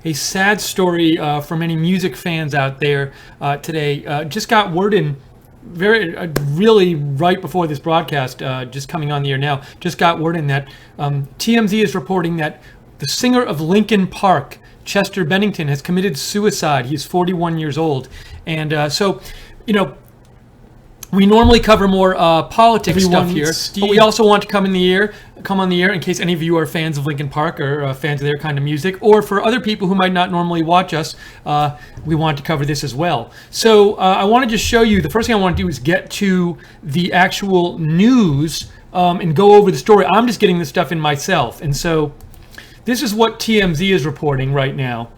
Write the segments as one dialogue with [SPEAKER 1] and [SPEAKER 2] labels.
[SPEAKER 1] a sad story for many music fans out there today. Just got word in really right before this broadcast, just coming on the air now, just got word in that TMZ is reporting that the singer of Linkin Park, Chester Bennington, has committed suicide. He's 41 years old. And so, we normally cover more politics stuff here, but we also want to come on the air in case any of you are fans of Linkin Park or fans of their kind of music, or for other people who might not normally watch us, we want to cover this as well. So I want to just show you, the first thing I want to do is get to the actual news and go over the story. I'm just getting this stuff in myself. And so this is what TMZ is reporting right now.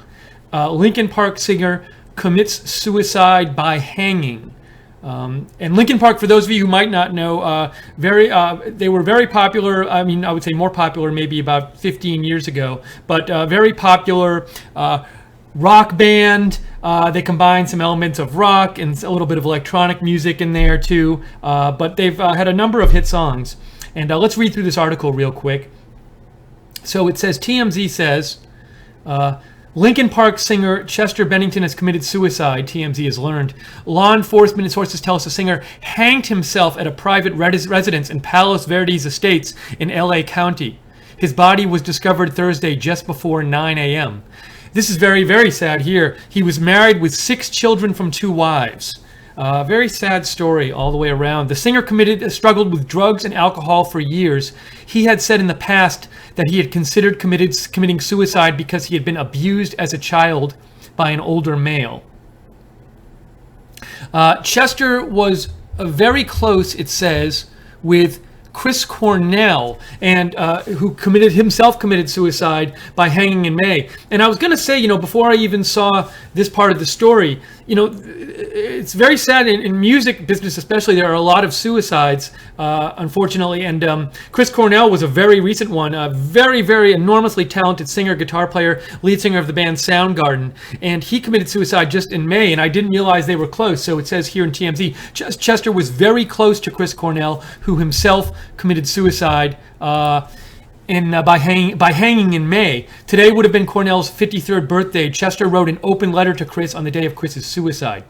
[SPEAKER 1] Linkin Park singer commits suicide by hanging. And Linkin Park, for those of you who might not know, they were very popular. I mean, I would say more popular maybe about 15 years ago, but very popular rock band. They combine some elements of rock and a little bit of electronic music in there too. But they've had a number of hit songs. And let's read through this article real quick. So it says, TMZ says, Linkin Park singer Chester Bennington has committed suicide, TMZ has learned. Law enforcement sources tell us the singer hanged himself at a private residence in Palos Verdes Estates in LA County. His body was discovered Thursday just before 9 a.m. This is very, very sad here. He was married with 6 children from 2 wives. Very sad story all the way around. The singer struggled with drugs and alcohol for years. He had said in the past that he had considered committing suicide because he had been abused as a child by an older male. Chester was very close, it says, with Chris Cornell, and who committed suicide by hanging in May. And I was going to say, before I even saw this part of the story, it's very sad in music business, especially. There are a lot of suicides, unfortunately. And Chris Cornell was a very recent one. A very, very enormously talented singer, guitar player, lead singer of the band Soundgarden, and he committed suicide just in May. And I didn't realize they were close. So it says here in TMZ, Chester was very close to Chris Cornell, who himself committed suicide by hanging in May. Today would have been Cornell's 53rd birthday. Chester wrote an open letter to Chris on the day of Chris's suicide.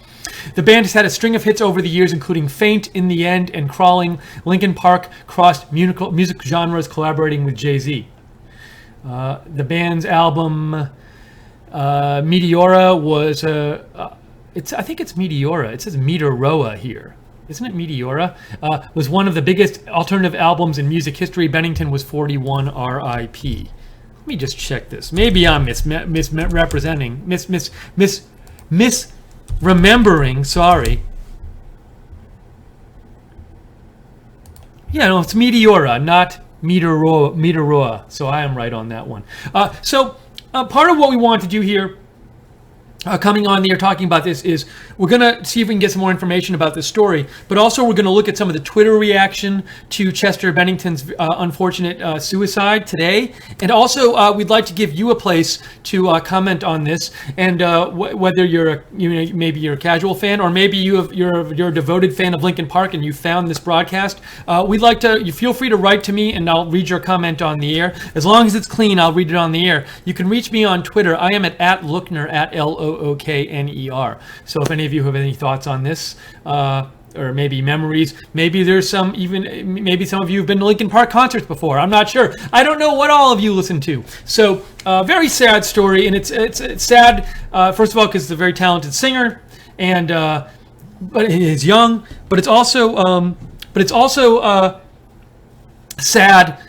[SPEAKER 1] The band has had a string of hits over the years, including Faint, In the End, and Crawling. Linkin Park crossed music genres, collaborating with Jay-Z. The band's album Meteora was I think it's Meteora. It says Meteoroa here. Isn't it Meteora? Was one of the biggest alternative albums in music history. Bennington was 41, R.I.P. Let me just check this. Maybe I'm misrepresenting, misremembering. Sorry. Yeah, no, it's Meteora, not Meteoroa. So I am right on that one. So part of what we want to do here, coming on the air talking about this, is we're going to see if we can get some more information about this story, but also we're going to look at some of the Twitter reaction to Chester Bennington's unfortunate suicide today. And also we'd like to give you a place to comment on this, and whether maybe you're a casual fan, or maybe you're a devoted fan of Linkin Park and you found this broadcast. We'd like you feel free to write to me and I'll read your comment on the air. As long as it's clean, I'll read it on the air. You can reach me on Twitter. I am at Lookner, at Lookner. So if any of you have any thoughts on this, or maybe memories, maybe maybe some of you have been to Linkin Park concerts before. I'm not sure. I don't know what all of you listen to. So very sad story, and it's sad. First of all, because it's a very talented singer, and but he's young. But it's also sad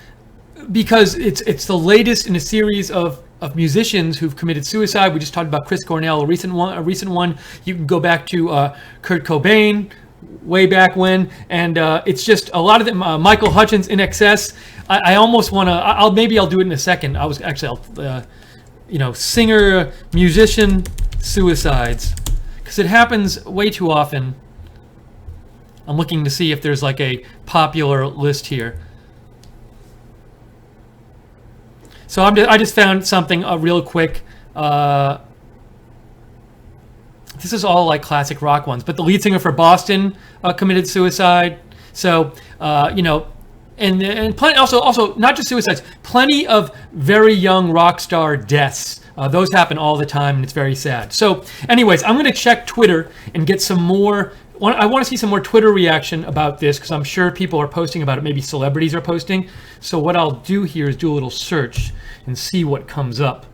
[SPEAKER 1] because it's the latest in a series of musicians who've committed suicide. We just talked about Chris Cornell, a recent one. You can go back to Kurt Cobain, way back when, and it's just a lot of them. Michael Hutchence, In Excess. I almost want to. Maybe I'll do it in a second. Singer, musician suicides, because it happens way too often. I'm looking to see if there's like a popular list here. So I just found something real quick. This is all like classic rock ones, but the lead singer for Boston committed suicide. So and plenty, also not just suicides, plenty of very young rock star deaths Those happen all the time, and it's very sad. So anyways, I'm going to check Twitter and get some more. I want to see some more Twitter reaction about this, because I'm sure people are posting about it. Maybe celebrities are posting. So what I'll do here is do a little search and see what comes up.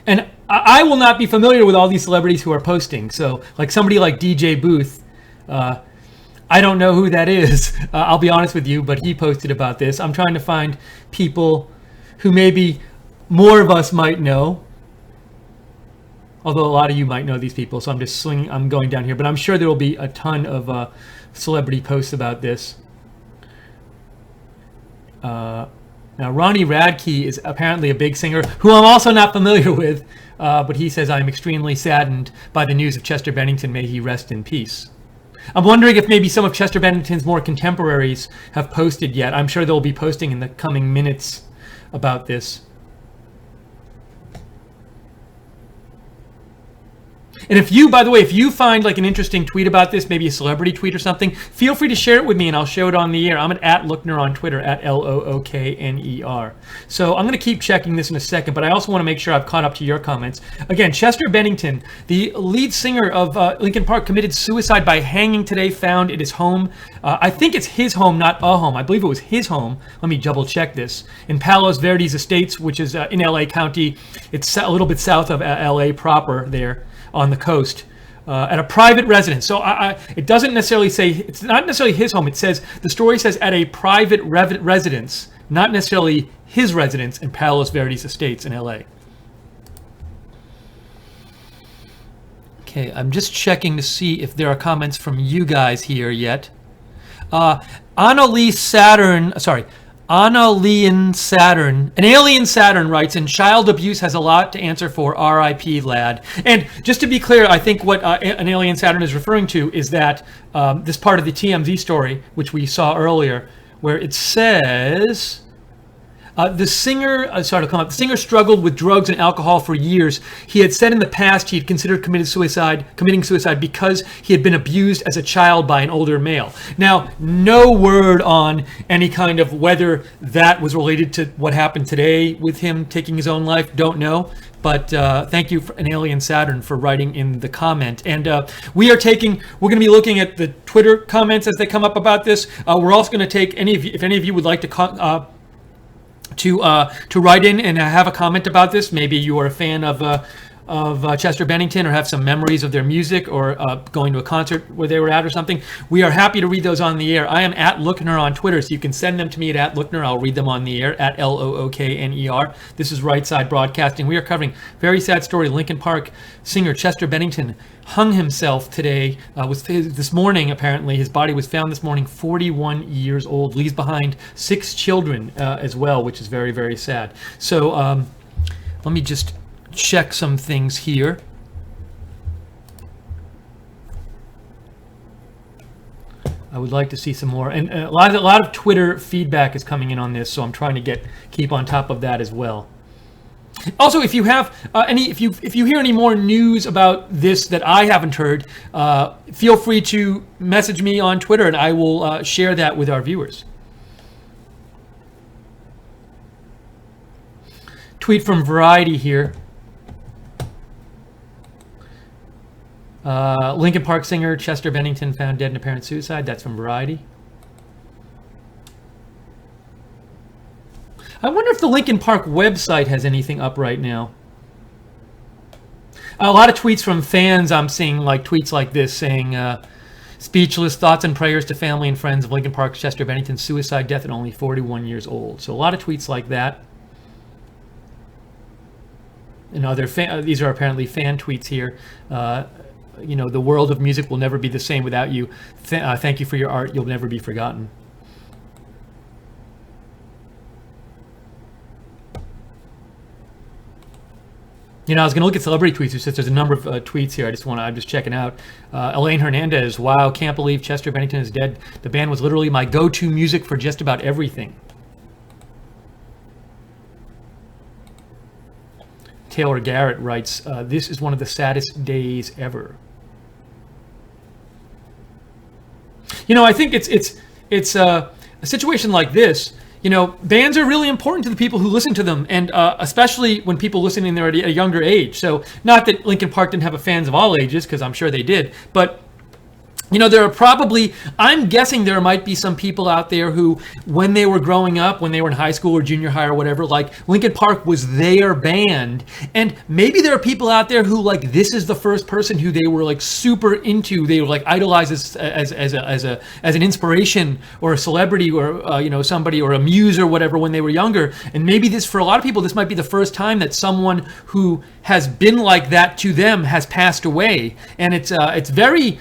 [SPEAKER 1] And I will not be familiar with all these celebrities who are posting. So like somebody like DJ Booth, I don't know who that is. I'll be honest with you, but he posted about this. I'm trying to find people who maybe more of us might know. Although a lot of you might know these people, so I'm going down here. But I'm sure there will be a ton of celebrity posts about this. Now, Ronnie Radke is apparently a big singer who I'm also not familiar with, but he says, I'm extremely saddened by the news of Chester Bennington. May he rest in peace. I'm wondering if maybe some of Chester Bennington's more contemporaries have posted yet. I'm sure they'll be posting in the coming minutes about this. And if you, by the way, if you find like an interesting tweet about this, maybe a celebrity tweet or something, feel free to share it with me and I'll show it on the air. I'm at Lookner on Twitter, at Lookner. So I'm going to keep checking this in a second, but I also want to make sure I've caught up to your comments. Again, Chester Bennington, the lead singer of Linkin Park, committed suicide by hanging today, found at his home. I think it's his home, not a home. I believe it was his home. Let me double check this. In Palos Verdes Estates, which is in LA County. It's a little bit south of LA proper there, on the coast, at a private residence. So it doesn't necessarily say, it's not necessarily his home. It says, the story says at a private residence, not necessarily his residence in Palos Verdes Estates in LA. Okay, I'm just checking to see if there are comments from you guys here yet. Annalene Saturn an alien Saturn writes, and child abuse has a lot to answer for, RIP lad. And just to be clear, I think what an alien Saturn is referring to is that this part of the TMZ story, which we saw earlier, where it says, the singer struggled with drugs and alcohol for years. He had said in the past he had considered committing suicide because he had been abused as a child by an older male. Now, no word on any kind of whether that was related to what happened today with him taking his own life. Don't know. But thank you, an alien Saturn, for writing in the comment. And we're going to be looking at the Twitter comments as they come up about this. We're also going to take if any of you would like to write in and have a comment about this. Maybe you are a fan of Chester Bennington or have some memories of their music or going to a concert where they were at or something. We are happy to read those on the air. I am at Lookner on Twitter, so you can send them to me at Lookner. I'll read them on the air at Lookner. This is Right Side Broadcasting. We are covering very sad story. Linkin Park singer Chester Bennington hung himself today. This morning, apparently. His body was found this morning, 41 years old. Leaves behind 6 children as well, which is very, very sad. So let me just check some things here. I would like to see some more, and a lot of Twitter feedback is coming in on this, so I'm trying to keep on top of that as well. Also, if you have if you hear any more news about this that I haven't heard, feel free to message me on Twitter, and I will share that with our viewers. Tweet from Variety here. Linkin Park singer Chester Bennington found dead in apparent suicide. That's from Variety. I wonder if the Linkin Park website has anything up right now. A lot of tweets from fans I'm seeing, like tweets like this saying, speechless, thoughts and prayers to family and friends of Linkin Park's Chester Bennington's suicide death at only 41 years old. So a lot of tweets like that. You know, these are apparently fan tweets here. The world of music will never be the same without you. Thank you for your art. You'll never be forgotten. I was going to look at celebrity tweets. There's a number of tweets here. I'm just checking out. Elaine Hernandez, wow, can't believe Chester Bennington is dead. The band was literally my go-to music for just about everything. Taylor Garrett writes, this is one of the saddest days ever. I think it's a situation like this. Bands are really important to the people who listen to them, and especially when people listening there at a younger age. So not that Linkin Park didn't have fans of all ages, because I'm sure they did, but there are probably, I'm guessing there might be some people out there who, when they were growing up, when they were in high school or junior high or whatever, like Linkin Park was their band. And maybe there are people out there who, like, this is the first person who they were like super into. They were like idolized as an inspiration or a celebrity or somebody or a muse or whatever when they were younger. And maybe this, for a lot of people, this might be the first time that someone who has been like that to them has passed away. And it's very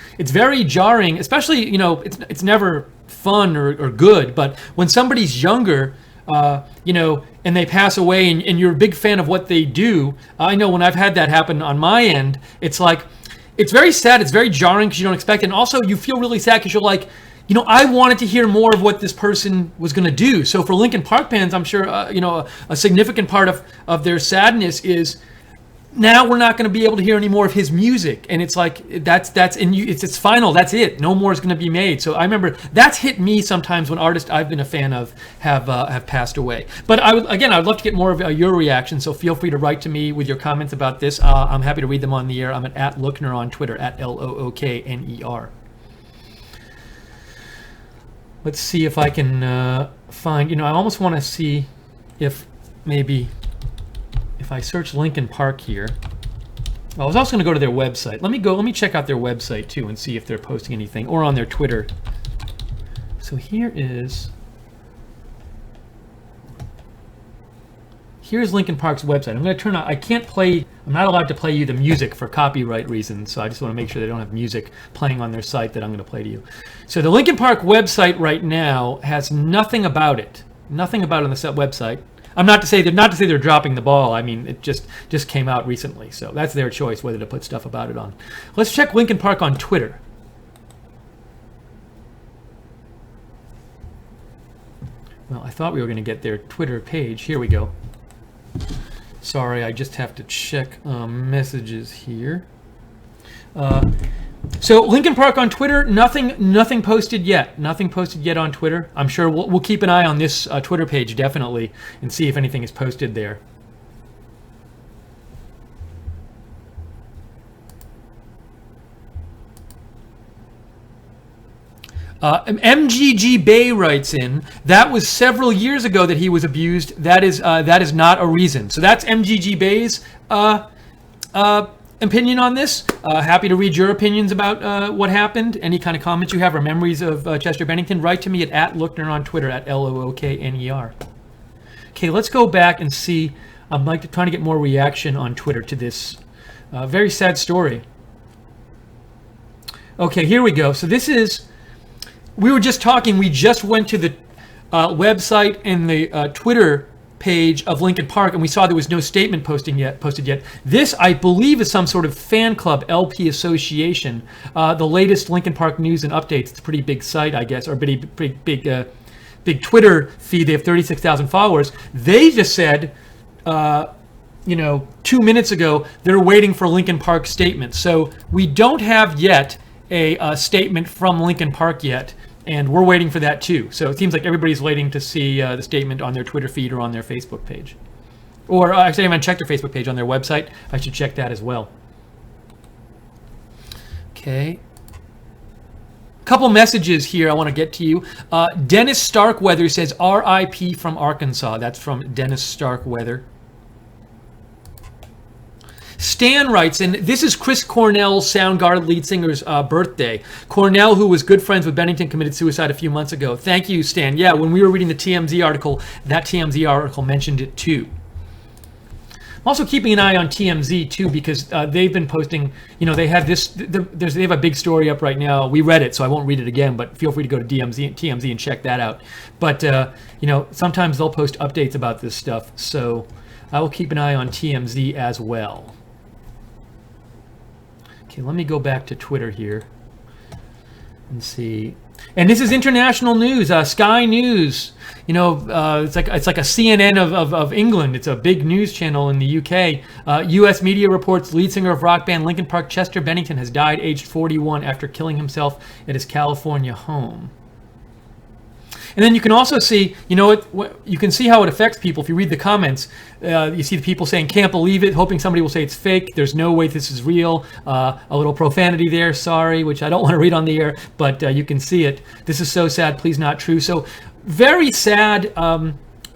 [SPEAKER 1] jarring, especially, it's never fun or good, but when somebody's younger, and they pass away and you're a big fan of what they do. I know when I've had that happen on my end, it's like, it's very sad, it's very jarring because you don't expect it, and also you feel really sad because you're like, I wanted to hear more of what this person was going to do. So for Linkin Park fans, I'm sure, a significant part of their sadness is, now we're not going to be able to hear any more of his music, and it's like it's final. That's it. No more is going to be made. So I remember that's hit me sometimes when artists I've been a fan of have passed away. But I'd love to get more of your reaction. So feel free to write to me with your comments about this. I'm happy to read them on the air. I'm at Lookner on Twitter, at LOOKNER. Let's see if I can find. I almost want to see if maybe. If I search Linkin Park here, I was also going to go to their website. Let me check out their website too and see if they're posting anything, or on their Twitter. So here's Linkin Park's website. I'm going to turn on, I'm not allowed to play you the music for copyright reasons, so I just want to make sure they don't have music playing on their site that I'm going to play to you. So the Linkin Park website right now has nothing about it. Nothing about it on the website. I'm not to say they're dropping the ball. I mean, it just came out recently, so that's their choice whether to put stuff about it on. Let's check Linkin Park on Twitter. Well, I thought we were going to get their Twitter page. Here we go. Sorry, I just have to check messages here. So Linkin Park on Twitter, nothing posted yet. Nothing posted yet on Twitter. I'm sure we'll keep an eye on this Twitter page definitely and see if anything is posted there. MGG Bay writes in, that was several years ago that he was abused. That is not a reason. So that's MGG Bay's opinion on this. Happy to read your opinions about what happened. Any kind of comments you have or memories of Chester Bennington, write to me at Lookner on Twitter, at LOOKNER. Okay, let's go back and see. I'm trying to get more reaction on Twitter to this very sad story. Okay, here we go. So this is, we were just talking, we just went to the website and the Twitter page of Linkin Park, and we saw there was no statement posted yet. This, I believe, is some sort of fan club, LP association. The latest Linkin Park news and updates. It's a pretty big site, I guess, or big Twitter feed. They have 36,000 followers. They just said, 2 minutes ago, they're waiting for Linkin Park's statement. So we don't have yet a statement from Linkin Park yet. And we're waiting for that too. So it seems like everybody's waiting to see the statement on their Twitter feed or on their Facebook page. Or actually, I haven't checked their Facebook page on their website. I should check that as well. Okay. Couple messages here I want to get to you. Dennis Starkweather says, R.I.P. from Arkansas. That's from Dennis Starkweather. Stan writes, and this is Chris Cornell, Soundgarden lead singer's birthday. Cornell, who was good friends with Bennington, committed suicide a few months ago. Thank you, Stan. Yeah, when we were reading the TMZ article, that TMZ article mentioned it too. I'm also keeping an eye on TMZ too, because they've been posting, they have they have a big story up right now. We read it, so I won't read it again, but feel free to go to TMZ and check that out. But, sometimes they'll post updates about this stuff, so I will keep an eye on TMZ as well. Okay, let me go back to Twitter here and see. And this is international news. Sky News. it's like a CNN of England. It's a big news channel in the UK. U.S. media reports lead singer of rock band Linkin Park, Chester Bennington, has died aged 41 after killing himself at his California home. And then you can also see, what you can see how it affects people if you read the comments. You see the people saying, "Can't believe it," hoping somebody will say it's fake. There's no way this is real. A little profanity there, sorry, which I don't want to read on the air, but you can see it. This is so sad, please not true. So very sad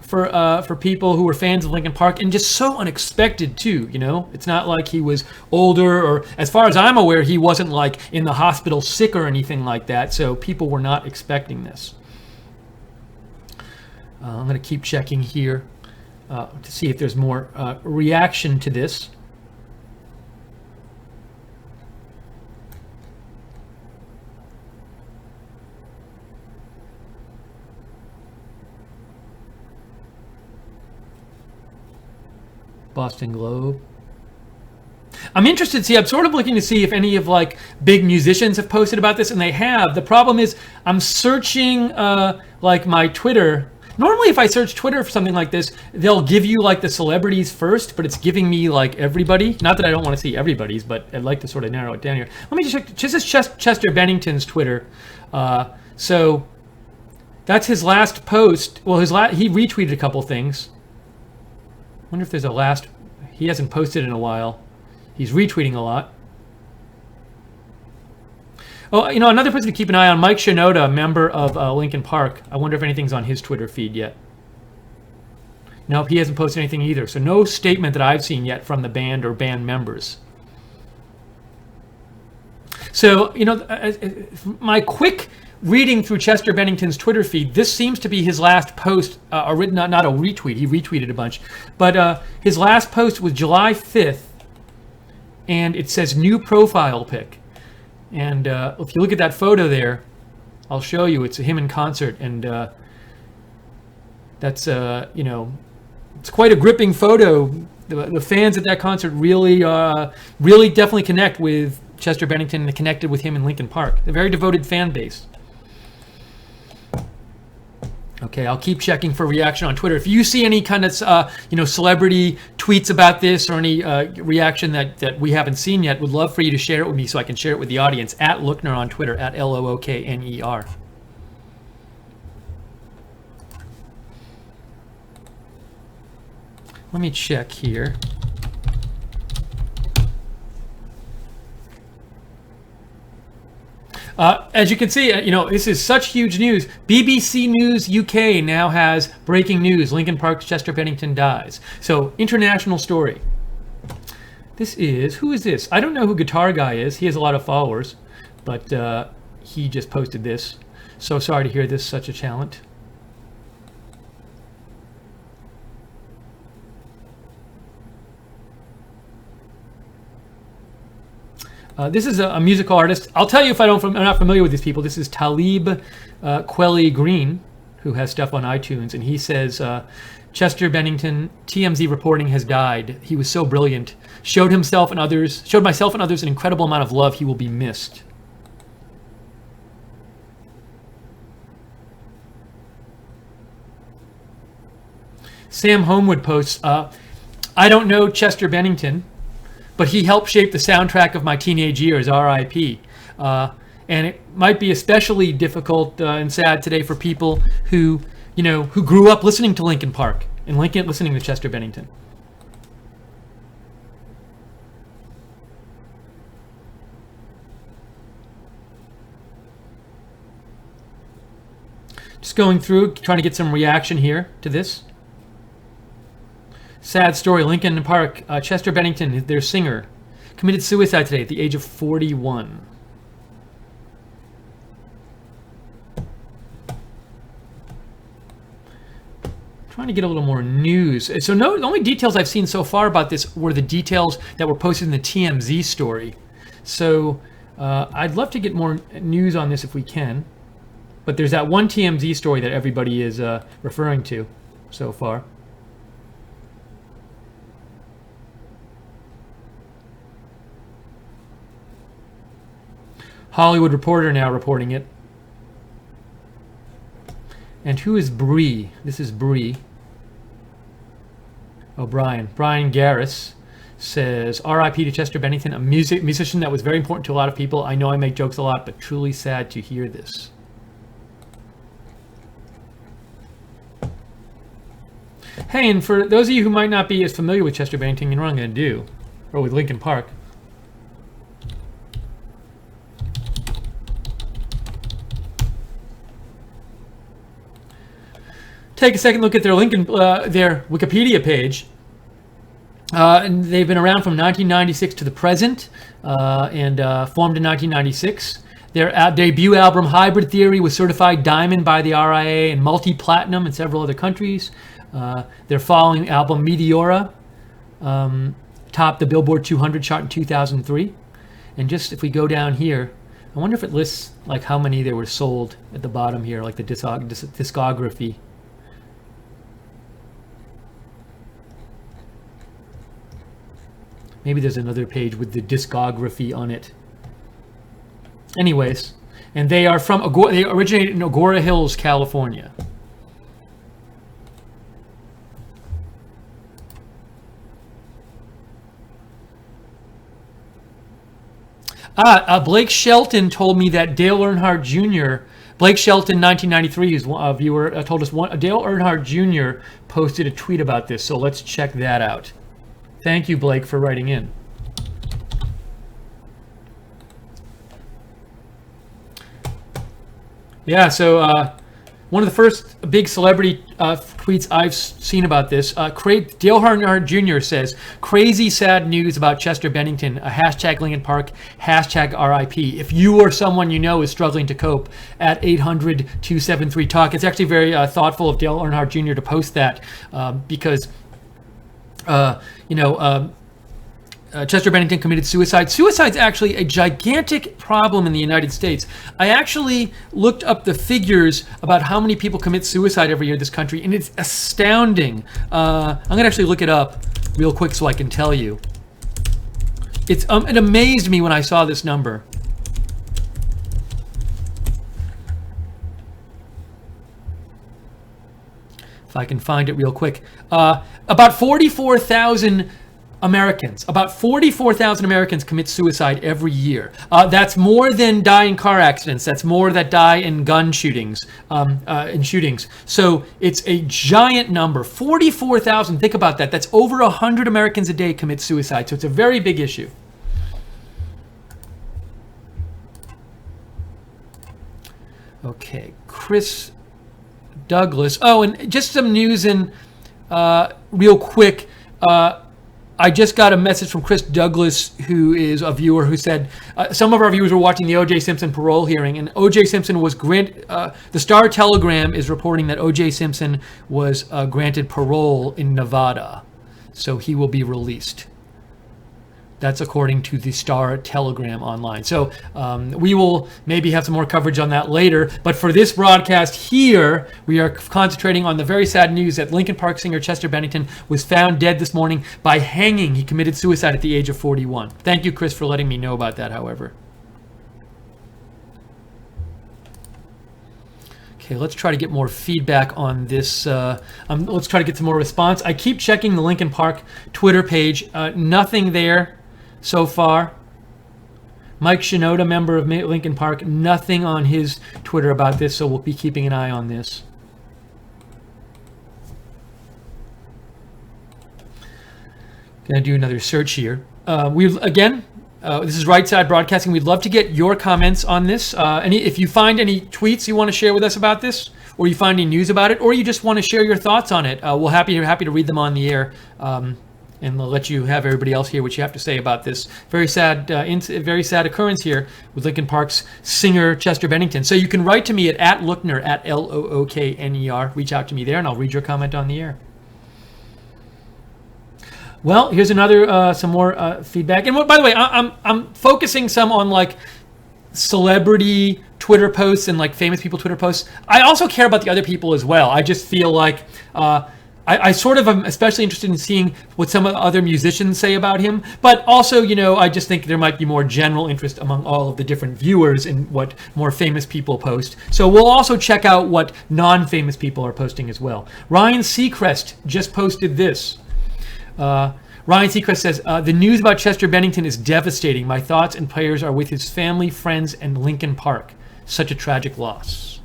[SPEAKER 1] for people who were fans of Linkin Park, and just so unexpected too. It's not like he was older, or as far as I'm aware, he wasn't like in the hospital sick or anything like that. So people were not expecting this. I'm going to keep checking here to see if there's more reaction to this. Boston Globe. I'm interested. I'm sort of looking to see if any of like big musicians have posted about this, and they have. The problem is I'm searching like my Twitter. Normally, if I search Twitter for something like this, they'll give you like the celebrities first, but it's giving me like everybody. Not that I don't want to see everybody's, but I'd like to sort of narrow it down here. Let me just check. This is Chester Bennington's Twitter. So that's his last post. Well, he retweeted a couple things. Wonder if there's a last. He hasn't posted in a while. He's retweeting a lot. Oh, another person to keep an eye on, Mike Shinoda, a member of Linkin Park. I wonder if anything's on his Twitter feed yet. Nope, he hasn't posted anything either. So no statement that I've seen yet from the band or band members. So, my quick reading through Chester Bennington's Twitter feed, this seems to be his last post, or not a retweet. He retweeted a bunch. But his last post was July 5th, and it says new profile pic. And if you look at that photo there, I'll show you. It's him in concert, and that's it's quite a gripping photo. The fans at that concert really definitely connect with Chester Bennington and connected with him in Linkin Park. A very devoted fan base. Okay, I'll keep checking for reaction on Twitter. If you see any kind of, celebrity tweets about this or any reaction that we haven't seen yet, would love for you to share it with me so I can share it with the audience. At Lookner on Twitter, at Lookner. Let me check here. As you can see, this is such huge news. BBC News UK now has breaking news. Linkin Park's Chester Bennington dies. So, international story. Who is this? I don't know who Guitar Guy is. He has a lot of followers, but he just posted this. So sorry to hear this, such a talent. This is a musical artist. I'll tell you if I'm not familiar with these people. This is Talib Kweli Green, who has stuff on iTunes, and he says, Chester Bennington, TMZ reporting, has died. He was so brilliant. Showed myself and others an incredible amount of love. He will be missed. Sam Homewood posts, I don't know Chester Bennington, but he helped shape the soundtrack of my teenage years, R.I.P. And it might be especially difficult and sad today for people who grew up listening to Linkin Park and listening to Chester Bennington. Just going through, trying to get some reaction here to this. Sad story, Linkin Park, Chester Bennington, their singer, committed suicide today at the age of 41. Trying to get a little more news. So the only details I've seen so far about this were the details that were posted in the TMZ story. So I'd love to get more news on this if we can. But there's that one TMZ story that everybody is referring to so far. Hollywood Reporter now reporting it. And who is Bree? This is Bree. Oh, Brian Garris says, R.I.P. to Chester Bennington, a musician that was very important to a lot of people. I know I make jokes a lot, but truly sad to hear this. Hey, and for those of you who might not be as familiar with Chester Bennington, you know what I'm going to do, or with Linkin Park. Take a second look at their their Wikipedia page. And they've been around from 1996 to the present, and formed in 1996. Their debut album, Hybrid Theory, was certified diamond by the RIA and multi-platinum in several other countries. Their following album, Meteora, topped the Billboard 200 chart in 2003. And just if we go down here, I wonder if it lists like how many there were sold at the bottom here, like the discography. Maybe there's another page with the discography on it. Anyways, and they are from they originated in Agora Hills, California. Blake Shelton told me that Dale Earnhardt Jr. Blake Shelton, 1993, who's a viewer, told us Dale Earnhardt Jr. posted a tweet about this. So let's check that out. Thank you, Blake, for writing in. Yeah, so one of the first big celebrity tweets I've seen about this, Dale Earnhardt Jr. says, crazy sad news about Chester Bennington, hashtag Linkin Park, hashtag RIP. If you or someone you know is struggling to cope, at 800-273-TALK. It's actually very thoughtful of Dale Earnhardt Jr. to post that because Chester Bennington committed suicide. Suicide's actually a gigantic problem in the United States. I actually looked up the figures about how many people commit suicide every year in this country, and it's astounding. I'm going to actually look it up real quick so I can tell you. It amazed me when I saw this number. If I can find it real quick. About 44,000 Americans. About 44,000 Americans commit suicide every year. That's more than die in car accidents. That's more that die in gun shootings, So it's a giant number. 44,000. Think about that. That's over 100 Americans a day commit suicide. So it's a very big issue. Okay, Chris Douglas. Oh, and just some news in real quick. I just got a message from Chris Douglas, who is a viewer, who said some of our viewers were watching the O.J. Simpson parole hearing, and O.J. Simpson was granted. The Star Telegram is reporting that O.J. Simpson was granted parole in Nevada, so he will be released. That's according to the Star Telegram online. So we will maybe have some more coverage on that later. But for this broadcast here, we are concentrating on the very sad news that Linkin Park singer Chester Bennington was found dead this morning by hanging. He committed suicide at the age of 41. Thank you, Chris, for letting me know about that, however. Okay, let's try to get more feedback on this. Let's try to get some more response. I keep checking the Linkin Park Twitter page. Nothing there so far. Mike Shinoda, member of Linkin Park, nothing on his Twitter about this, so we'll be keeping an eye on this. Gonna do another search here. This is Right Side Broadcasting. We'd love to get your comments on this. If you find any tweets you want to share with us about this, or you find any news about it, or you just want to share your thoughts on it, we're happy to read them on the air. And we'll let you have everybody else hear what you have to say about this very sad occurrence here with Linkin Park's singer Chester Bennington. So you can write to me at Lookner, at Lookner. Reach out to me there, and I'll read your comment on the air. Well, here's another some more feedback. And by the way, I'm focusing some on like celebrity Twitter posts and like famous people Twitter posts. I also care about the other people as well. I just feel like I sort of am especially interested in seeing what some of the other musicians say about him, but also, I just think there might be more general interest among all of the different viewers in what more famous people post. So we'll also check out what non-famous people are posting as well. Ryan Seacrest just posted this. Ryan Seacrest says, the news about Chester Bennington is devastating. My thoughts and prayers are with his family, friends, and Linkin Park. Such a tragic loss.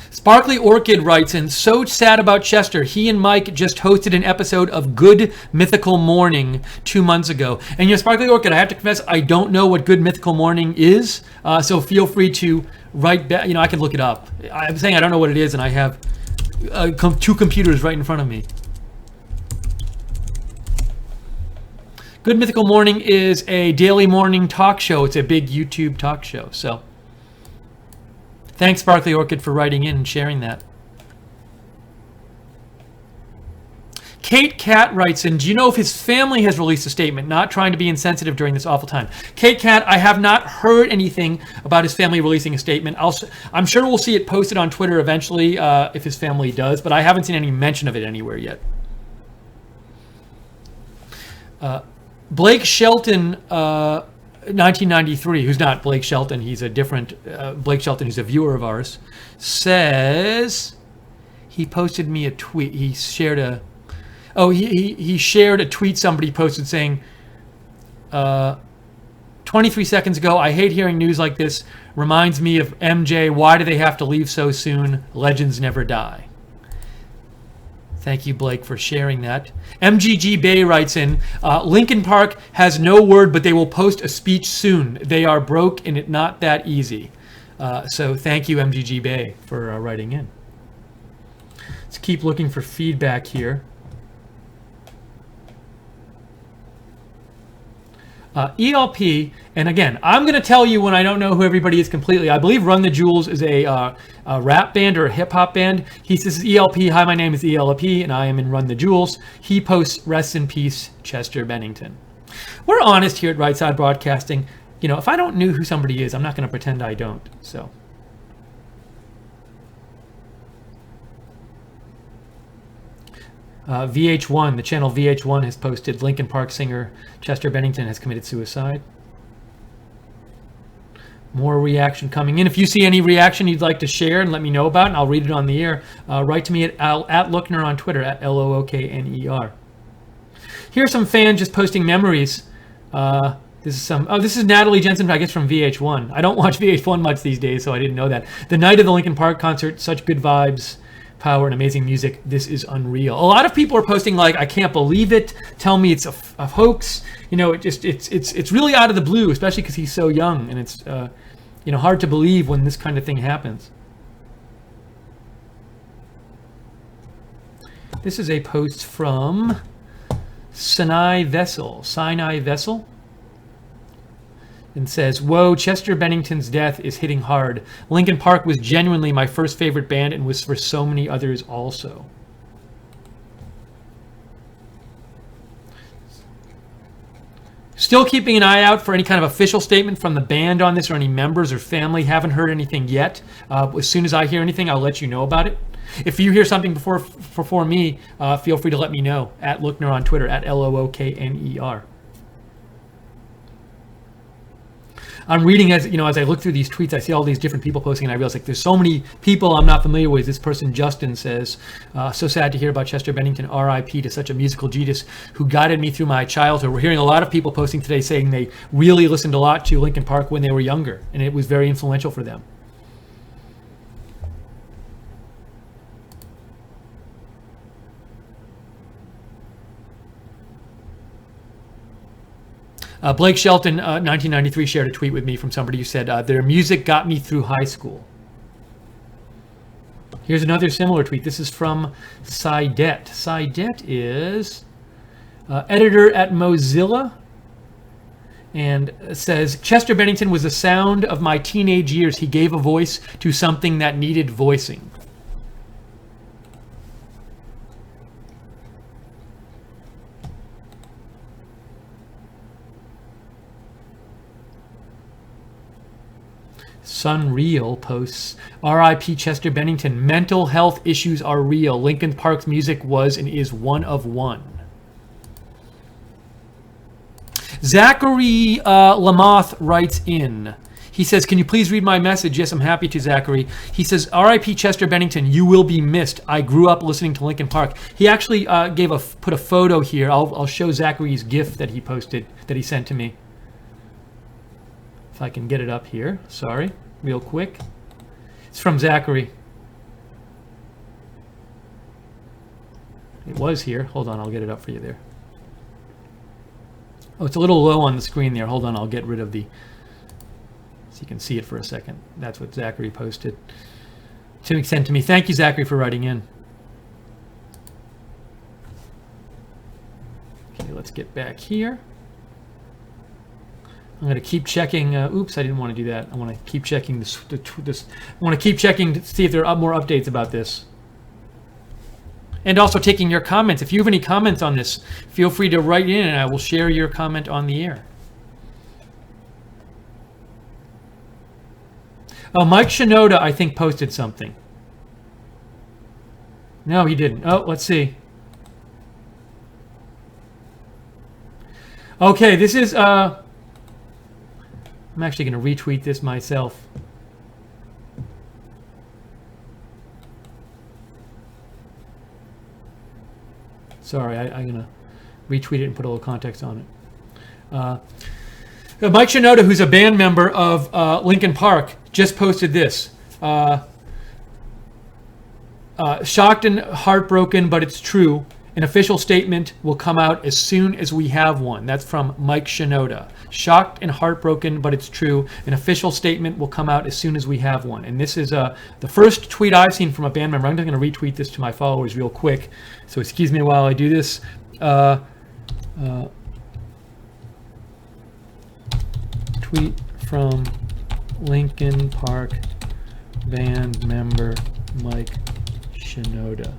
[SPEAKER 1] Sparkly Orchid writes in, so sad about Chester. He and Mike just hosted an episode of Good Mythical Morning 2 months ago. And Sparkly Orchid, I have to confess, I don't know what Good Mythical Morning is. So feel free to write back. I can look it up. I'm saying I don't know what it is, and I have 2 computers right in front of me. Good Mythical Morning is a daily morning talk show. It's a big YouTube talk show. So thanks, Sparkly Orchid, for writing in and sharing that. Kate Cat writes in, do you know if his family has released a statement? Not trying to be insensitive during this awful time. Kate Cat, I have not heard anything about his family releasing a statement. I'm sure we'll see it posted on Twitter eventually if his family does, but I haven't seen any mention of it anywhere yet. Blake Shelton, 1993, who's not Blake Shelton, he's a different Blake Shelton, who's a viewer of ours, says he posted me a tweet. He shared a he shared a tweet somebody posted saying 23 seconds ago, I hate hearing news like this. Reminds me of MJ. Why do they have to leave so soon? Legends never die. Thank you, Blake, for sharing that. MGG Bay writes in, Linkin Park has no word, but they will post a speech soon. They are broke and it not that easy. So thank you, MGG Bay, for writing in. Let's keep looking for feedback here. ELP, and again, I'm going to tell you when I don't know who everybody is completely. I believe Run the Jewels is a rap band or a hip-hop band. He says, ELP, hi, my name is ELP, and I am in Run the Jewels. He posts, rest in peace, Chester Bennington. We're honest here at Right Side Broadcasting. If I don't know who somebody is, I'm not going to pretend I don't. So. VH1, the channel VH1 has posted Linkin Park singer Chester Bennington has committed suicide. More reaction coming in. If you see any reaction you'd like to share and let me know about, and I'll read it on the air, write to me at Lookner on Twitter, at Lookner. Here's some fans just posting memories. This is Natalie Jensen, I guess, from VH1. I don't watch VH1 much these days, so I didn't know that. The night of the Linkin Park concert, such good vibes, power, and amazing music. This is unreal. A lot of people are posting like, I can't believe it. Tell me it's a hoax. It's really out of the blue, especially because he's so young, and it's hard to believe when this kind of thing happens. This is a post from Sinai Vessel, and says, whoa, Chester Bennington's death is hitting hard. Linkin Park was genuinely my first favorite band and was for so many others also. Still keeping an eye out for any kind of official statement from the band on this or any members or family. Haven't heard anything yet. As soon as I hear anything, I'll let you know about it. If you hear something before me, feel free to let me know at Lookner on Twitter, at Lookner. I'm reading as I look through these tweets, I see all these different people posting, and I realize there's so many people I'm not familiar with. This person, Justin, says, so sad to hear about Chester Bennington, R.I.P. to such a musical genius who guided me through my childhood. We're hearing a lot of people posting today saying they really listened a lot to Linkin Park when they were younger, and it was very influential for them. Blake Shelton, 1993, shared a tweet with me from somebody who said, their music got me through high school. Here's another similar tweet. This is from Saidet. Saidet is editor at Mozilla and says, Chester Bennington was the sound of my teenage years. He gave a voice to something that needed voicing. Sunreal posts, R.I.P. Chester Bennington. Mental health issues are real. Linkin Park's music was and is one of one. Zachary Lamoth writes in. He says, can you please read my message? Yes, I'm happy to, Zachary. He says, R.I.P. Chester Bennington, you will be missed. I grew up listening to Linkin Park. He actually put a photo here. I'll show Zachary's GIF that he posted, that he sent to me. If I can get it up here. Sorry, real quick. It's from Zachary. It was here. Hold on, I'll get it up for you there. Oh, it's a little low on the screen there. Hold on, I'll get rid of the... so you can see it for a second. That's what Zachary posted. To send to me. Thank you, Zachary, for writing in. Okay, let's get back here. I'm going to keep checking. Oops, I didn't want to do that. I want to keep checking this. I want to keep checking to see if there are more updates about this. And also taking your comments. If you have any comments on this, feel free to write in and I will share your comment on the air. Oh, Mike Shinoda, I think, posted something. No, he didn't. Oh, let's see. Okay, this is... I'm actually going to retweet this myself. Sorry, I'm going to retweet it and put a little context on it. Mike Shinoda, who's a band member of Linkin Park, just posted this. Shocked and heartbroken, but it's true. An official statement will come out as soon as we have one. That's from Mike Shinoda. Shocked and heartbroken, but it's true. An official statement will come out as soon as we have one. And this is the first tweet I've seen from a band member. I'm just going to retweet this to my followers real quick. So excuse me while I do this. Tweet from Linkin Park band member Mike Shinoda.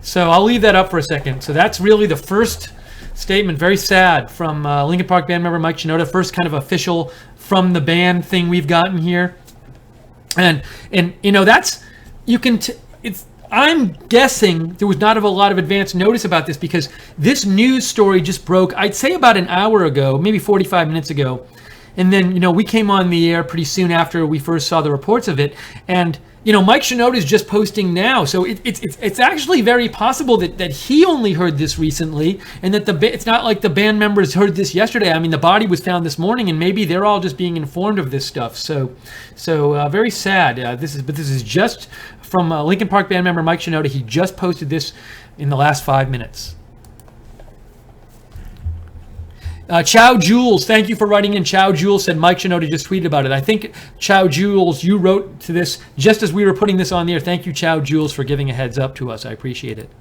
[SPEAKER 1] So I'll leave that up for a second. So that's really the first statement, very sad, from Linkin Park band member Mike Shinoda. First kind of official from the band thing we've gotten here. And you know, that's, you can, I'm guessing there was not a lot of advance notice about this because this news story just broke, I'd say about an hour ago, maybe 45 minutes ago. And then, you know, we came on the air pretty soon after we first saw the reports of it. And, you know, Mike Shinoda is just posting now. So it's actually very possible that he only heard this recently and that it's not like the band members heard this yesterday. I mean, the body was found this morning and maybe they're all just being informed of this stuff. So very sad. This is just from Linkin Park band member Mike Shinoda. He just posted this in the last 5 minutes. Chow Jules, thank you for writing in. Chow Jules said Mike Shinoda just tweeted about it. I think, Chow Jules, you wrote to this just as we were putting this on the air. Thank you, Chow Jules, for giving a heads up to us. I appreciate it.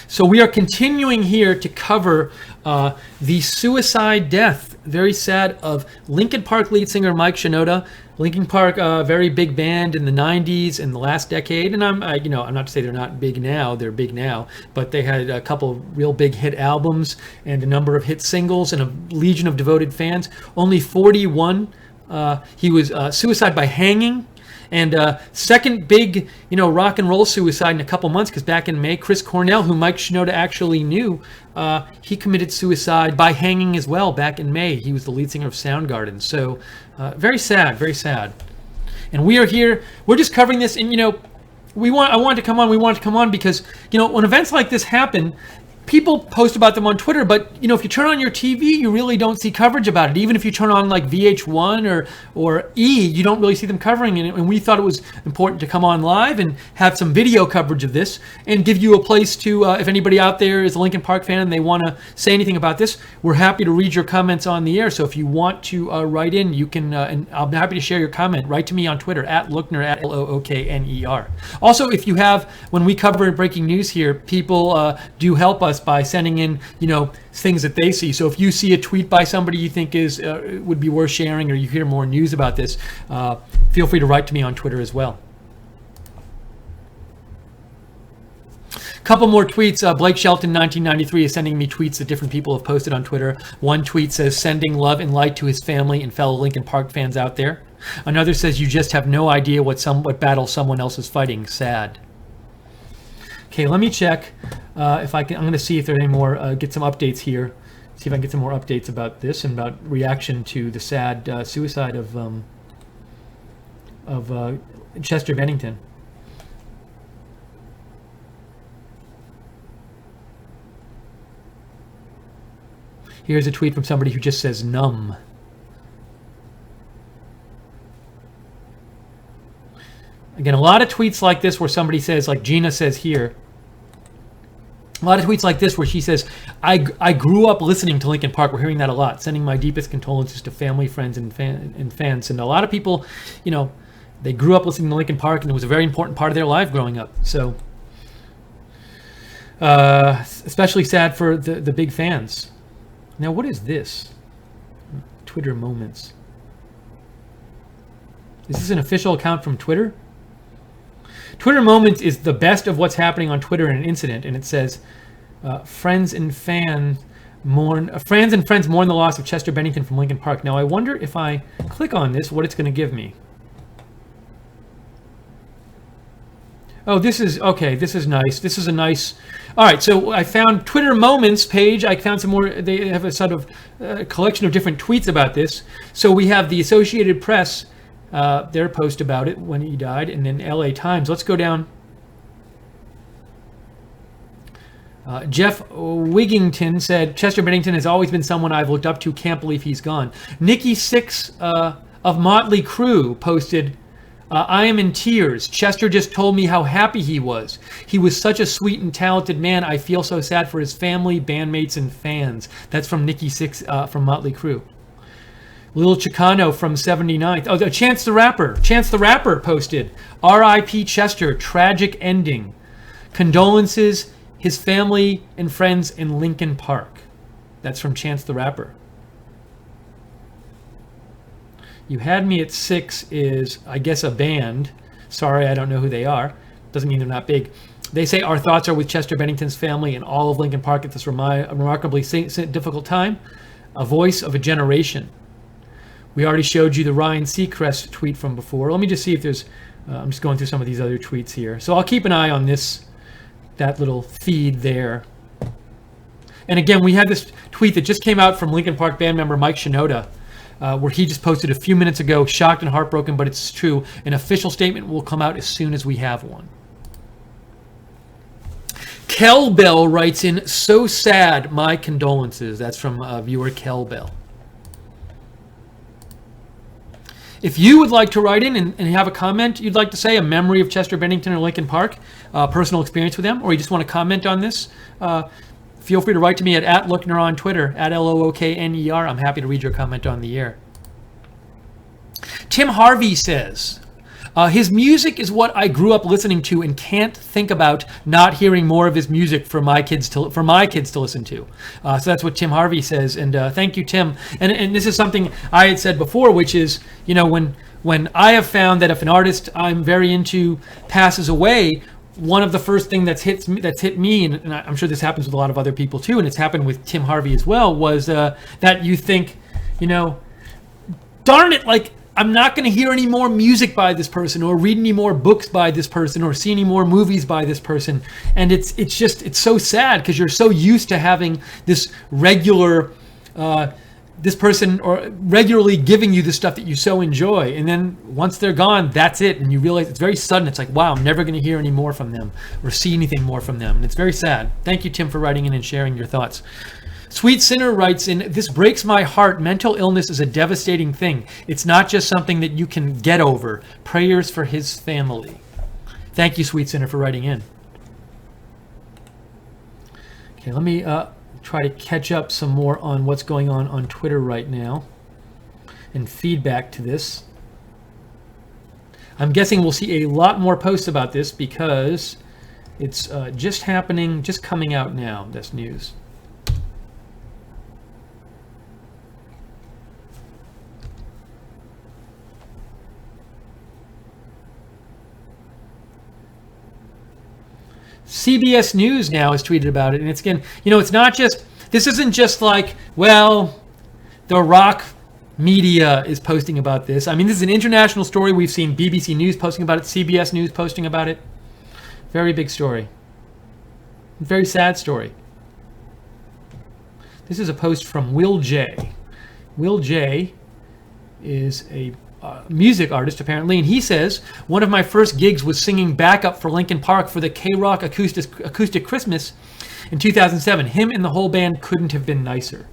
[SPEAKER 1] So we are continuing here to cover the suicide death, very sad, of Linkin Park lead singer Mike Shinoda. Linkin Park, very big band in the 90s and the last decade. And I'm not to say they're not big now. They're big now. But they had a couple of real big hit albums and a number of hit singles and a legion of devoted fans. Only 41. He was suicide by hanging. And second big, rock and roll suicide in a couple months, because back in May, Chris Cornell, who Mike Shinoda actually knew, he committed suicide by hanging as well back in May. He was the lead singer of Soundgarden. So very sad, very sad. And we are here, we're just covering this, and we wanted to come on because, when events like this happen, people post about them on Twitter, but if you turn on your TV, you really don't see coverage about it. Even if you turn on like VH1 or E, you don't really see them covering it. And we thought it was important to come on live and have some video coverage of this and give you a place to, if anybody out there is a Linkin Park fan and they want to say anything about this, we're happy to read your comments on the air. So if you want to write in, you can, and I'll be happy to share your comment. Write to me on Twitter at Lookner, at Lookner. Also, if you have, when we cover breaking news here, people do help us by sending in, things that they see. So if you see a tweet by somebody you think is would be worth sharing, or you hear more news about this, feel free to write to me on Twitter as well. Couple more tweets. Blake Shelton, 1993, is sending me tweets that different people have posted on Twitter. One tweet says, sending love and light to his family and fellow Linkin Park fans out there. Another says, you just have no idea what battle someone else is fighting. Sad. Okay, let me check if I can. I'm going to see if there are any more, get some updates here. See if I can get some more updates about this and about reaction to the sad suicide of Chester Bennington. Here's a tweet from somebody who just says numb. Again, a lot of tweets like this where somebody says, like Gina says here, a lot of tweets like this where she says, I grew up listening to Linkin Park. We're hearing that a lot. Sending my deepest condolences to family, friends, and fans. And a lot of people, you know, they grew up listening to Linkin Park, and it was a very important part of their life growing up. So, especially sad for the big fans. Now, what is this? Twitter Moments. Is this an official account from Twitter? Twitter Moments is the best of what's happening on Twitter in an incident, and it says, friends and friends mourn the loss of Chester Bennington from Linkin Park. Now, I wonder if I click on this, what it's going to give me. Oh, this is, okay, this is nice. This is a nice, all right, so I found Twitter Moments page. I found some more, they have a sort of collection of different tweets about this. So we have the Associated Press, their post about it when he died, and then LA Times. Let's go down. Jeff Wigington said, Chester Bennington has always been someone I've looked up to. Can't believe he's gone. Nikki Six of Motley Crue posted, I am in tears. Chester just told me how happy he was. He was such a sweet and talented man. I feel so sad for his family, bandmates, and fans. That's from Nikki Six from Motley Crue. Lil Chicano from 79th. Oh, Chance the Rapper. Chance the Rapper posted, R.I.P. Chester, tragic ending. Condolences, his family and friends in Linkin Park. That's from Chance the Rapper. You Had Me at 6 is, I guess, a band. Sorry, I don't know who they are. Doesn't mean they're not big. They say, our thoughts are with Chester Bennington's family and all of Linkin Park at this remarkably difficult time. A voice of a generation. We already showed you the Ryan Seacrest tweet from before. Let me just see if there's, I'm just going through some of these other tweets here. So I'll keep an eye on that little feed there. And again, we had this tweet that just came out from Linkin Park band member Mike Shinoda, where he just posted a few minutes ago, shocked and heartbroken, but it's true. An official statement will come out as soon as we have one. Kel Bell writes in, so sad, my condolences. That's from viewer Kel Bell. If you would like to write in and have a comment you'd like to say, a memory of Chester Bennington or Linkin Park, personal experience with them, or you just want to comment on this, feel free to write to me at Lookner on Twitter, at Lookner. I'm happy to read your comment on the air. Tim Harvey says, his music is what I grew up listening to and can't think about not hearing more of his music for my kids to listen to. So that's what Tim Harvey says, and thank you, Tim. And this is something I had said before, which is, you know, when I have found that if an artist I'm very into passes away, one of the first things that's hit me, and I'm sure this happens with a lot of other people too, and it's happened with Tim Harvey as well, was that you think, you know, darn it, like, I'm not going to hear any more music by this person, or read any more books by this person, or see any more movies by this person. And it's so sad, because you're so used to having this regular, this person or regularly giving you the stuff that you so enjoy. And then once they're gone, that's it. And you realize it's very sudden. It's like, wow, I'm never going to hear any more from them or see anything more from them. And it's very sad. Thank you, Tim, for writing in and sharing your thoughts. Sweet Sinner writes in, this breaks my heart. Mental illness is a devastating thing. It's not just something that you can get over. Prayers for his family. Thank you, Sweet Sinner, for writing in. Okay, let me try to catch up some more on what's going on Twitter right now and feedback to this. I'm guessing we'll see a lot more posts about this because it's just coming out now, this news. CBS News now has tweeted about it, and it's again, it's not just. This isn't just like, well, the rock media is posting about this. I mean, this is an international story. We've seen BBC News posting about it, CBS News posting about it. Very big story. Very sad story. This is a post from Will J. Will J is a music artist, apparently, and he says, one of my first gigs was singing backup for Linkin Park for the K-Rock acoustic Christmas in 2007. Him and the whole band couldn't have been nicer.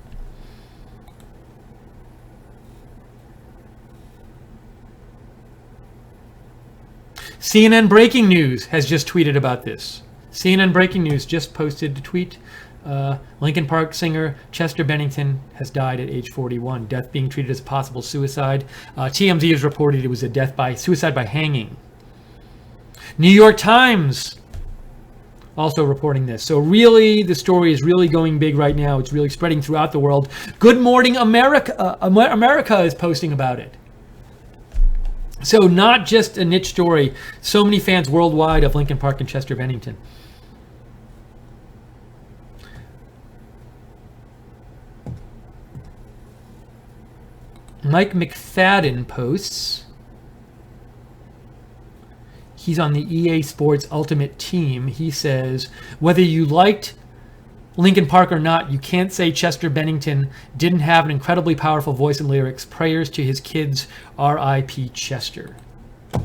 [SPEAKER 1] CNN Breaking News has just tweeted about this. CNN Breaking News just posted a tweet. Linkin Park singer Chester Bennington has died at age 41. Death being treated as possible suicide. TMZ has reported it was a suicide by hanging. New York Times also reporting this. So really, the story is really going big right now. It's really spreading throughout the world. Good Morning America, America is posting about it. So not just a niche story. So many fans worldwide of Linkin Park and Chester Bennington. Mike McFadden posts. He's on the EA Sports Ultimate Team. He says, whether you liked Linkin Park or not, you can't say Chester Bennington didn't have an incredibly powerful voice and lyrics. Prayers to his kids, R.I.P. Chester. I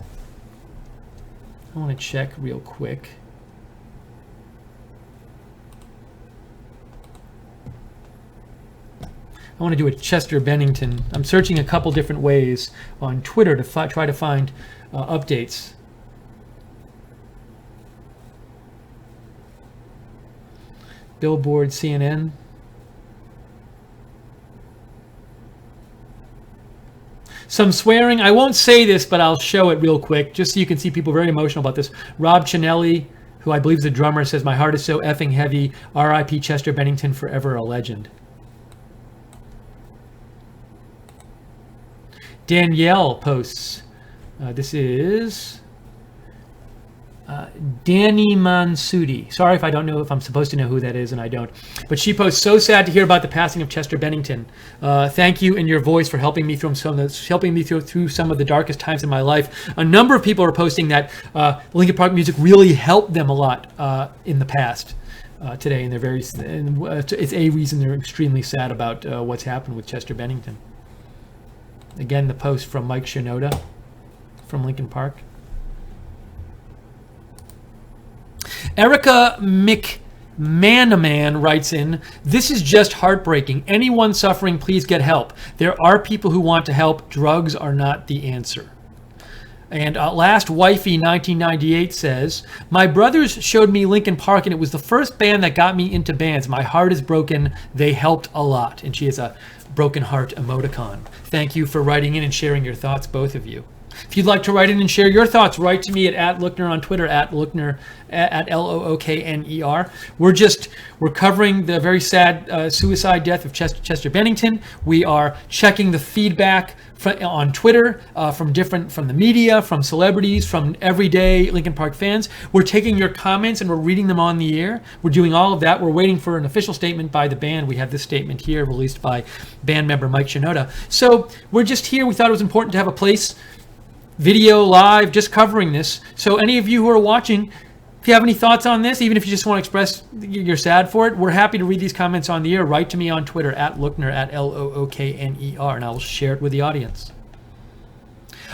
[SPEAKER 1] want to check real quick. I want to do a Chester Bennington. I'm searching a couple different ways on Twitter to try to find updates. Billboard, CNN. Some swearing. I won't say this, but I'll show it real quick, just so you can see people very emotional about this. Rob Chinelli, who I believe is the drummer, says, my heart is so effing heavy. R.I.P. Chester Bennington, forever a legend. Danielle posts. This is Danny Mansoudi. Sorry if I don't know if I'm supposed to know who that is, and I don't. But she posts, so sad to hear about the passing of Chester Bennington. Thank you and your voice for helping me through some of the darkest times in my life. A number of people are posting that Linkin Park music really helped them a lot in the past. Today, and it's a reason they're extremely sad about what's happened with Chester Bennington. Again, the post from Mike Shinoda from Linkin Park. Erica McManaman writes in, this is just heartbreaking. Anyone suffering, please get help. There are people who want to help. Drugs are not the answer. And Last Wifey 1998 says, my brothers showed me Linkin Park, and it was the first band that got me into bands. My heart is broken. They helped a lot. And she has a broken heart emoticon. Thank you for writing in and sharing your thoughts, both of you. If you'd like to write in and share your thoughts, write to me at Lookner on Twitter, at Lookner, at Lookner. We're covering the very sad suicide death of Chester Bennington. We are checking the feedback on Twitter from the media, from celebrities, from everyday Linkin Park fans. We're taking your comments and we're reading them on the air. We're doing all of that. We're waiting for an official statement by the band. We have this statement here released by band member Mike Shinoda. So we're just here. We thought it was important to have a place, video, live, just covering this. So any of you who are watching, if you have any thoughts on this, even if you just want to express you're sad for it, we're happy to read these comments on the air. Write to me on Twitter, at Lookner, at Lookner, and I will share it with the audience.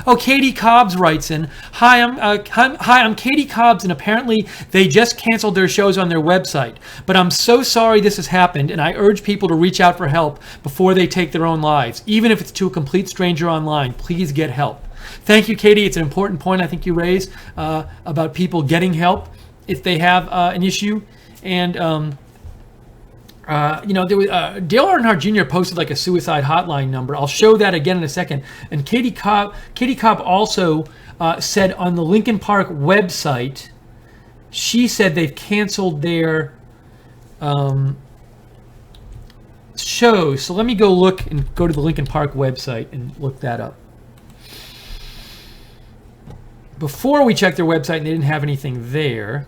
[SPEAKER 1] Oh, Katie Cobbs writes in, Hi, I'm Katie Cobbs, and apparently they just canceled their shows on their website. But I'm so sorry this has happened, and I urge people to reach out for help before they take their own lives. Even if it's to a complete stranger online, please get help. Thank you, Katie. It's an important point I think you raised about people getting help if they have an issue. And there was Dale Earnhardt Jr. posted like a suicide hotline number. I'll show that again in a second. And Katie Cobb also said on the Linkin Park website, she said they've canceled their shows. So let me go look and go to the Linkin Park website and look that up. Before we checked their website and they didn't have anything there.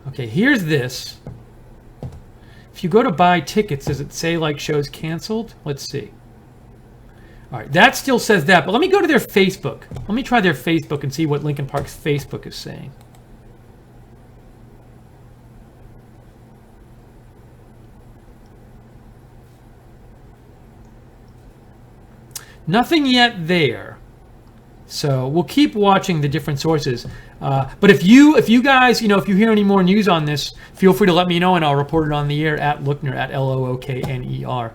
[SPEAKER 1] Okay, here's this. If you go to buy tickets, does it say like shows canceled? Let's see. All right, that still says that, but let me go to their Facebook. Let me try their Facebook and see what Linkin Park's Facebook is saying. Nothing yet there. So we'll keep watching the different sources. But if you guys, if you hear any more news on this, feel free to let me know and I'll report it on the air at Lookner, at Lookner.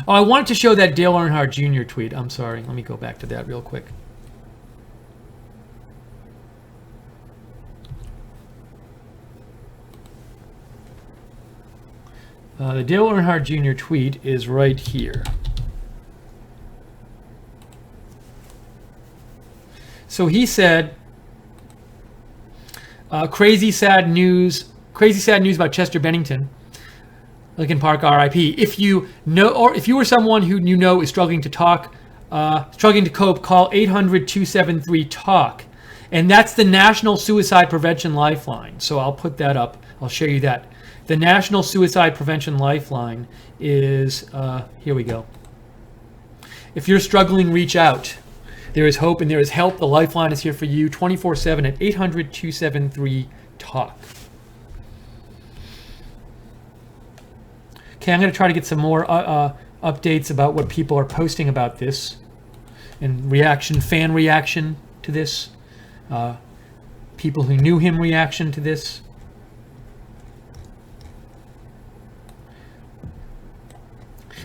[SPEAKER 1] Oh, I wanted to show that Dale Earnhardt Jr. tweet. I'm sorry. Let me go back to that real quick. The Dale Earnhardt Jr. tweet is right here. So he said, crazy sad news about Chester Bennington, Linkin Park R.I.P. If you know, or if you were someone who you know is struggling to cope, call 800-273-TALK. And that's the National Suicide Prevention Lifeline. So I'll put that up. I'll show you that. The National Suicide Prevention Lifeline is, here we go. If you're struggling, reach out. There is hope and there is help. The Lifeline is here for you 24/7 at 800-273-TALK. Okay, I'm going to try to get some more updates about what people are posting about this and fan reaction to this. People who knew him reaction to this.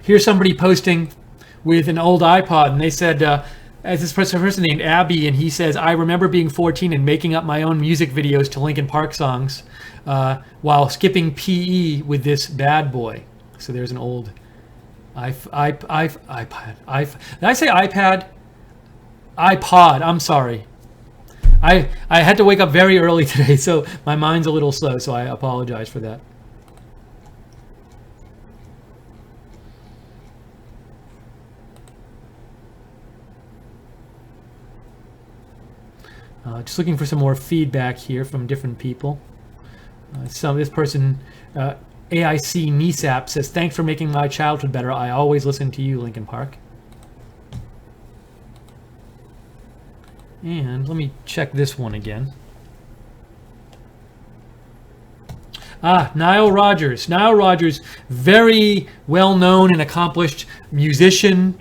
[SPEAKER 1] Here's somebody posting with an old iPod, and they said, as this person named Abby, and he says, I remember being 14 and making up my own music videos to Linkin Park songs while skipping PE with this bad boy. So there's an old iPod. Did I say iPad? iPod, I'm sorry. I had to wake up very early today, so my mind's a little slow, so I apologize for that. Just looking for some more feedback here from different people. This person, AIC NESAP, says, thanks for making my childhood better. I always listen to you, Linkin Park. And let me check this one again. Nile Rodgers. Nile Rodgers, very well-known and accomplished musician,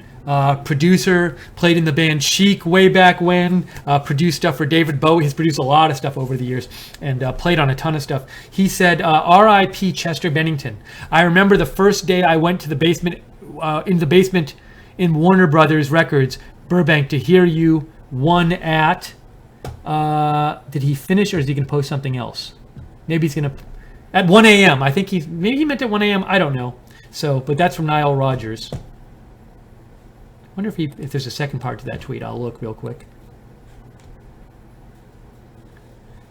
[SPEAKER 1] producer, played in the band Chic way back when, produced stuff for David Bowie. He's produced a lot of stuff over the years and played on a ton of stuff. He said, R.I.P. Chester Bennington. I remember the first day I went to the basement, in Warner Brothers Records, Burbank, to hear you one at, did he finish or is he going to post something else? Maybe he's going to, at 1 a.m. I think maybe he meant at 1 a.m. I don't know. So, but that's from Nile Rodgers. I wonder if there's a second part to that tweet. I'll look real quick.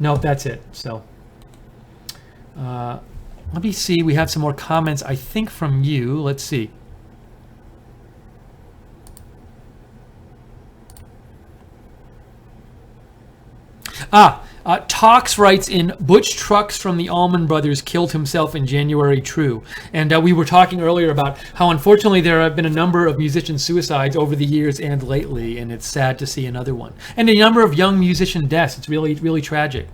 [SPEAKER 1] Nope, that's it. So let me see. We have some more comments, I think, from you. Let's see. Tox writes in, Butch Trucks from the Allman Brothers killed himself in January. True. And we were talking earlier about how unfortunately there have been a number of musician suicides over the years and lately, and it's sad to see another one. And a number of young musician deaths. It's really, really tragic.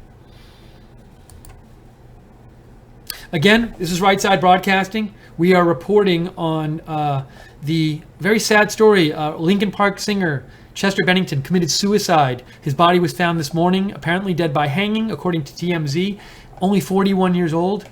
[SPEAKER 1] Again, this is Right Side Broadcasting. We are reporting on the very sad story. Linkin Park singer Chester Bennington committed suicide. His body was found this morning, apparently dead by hanging, according to TMZ. Only 41 years old,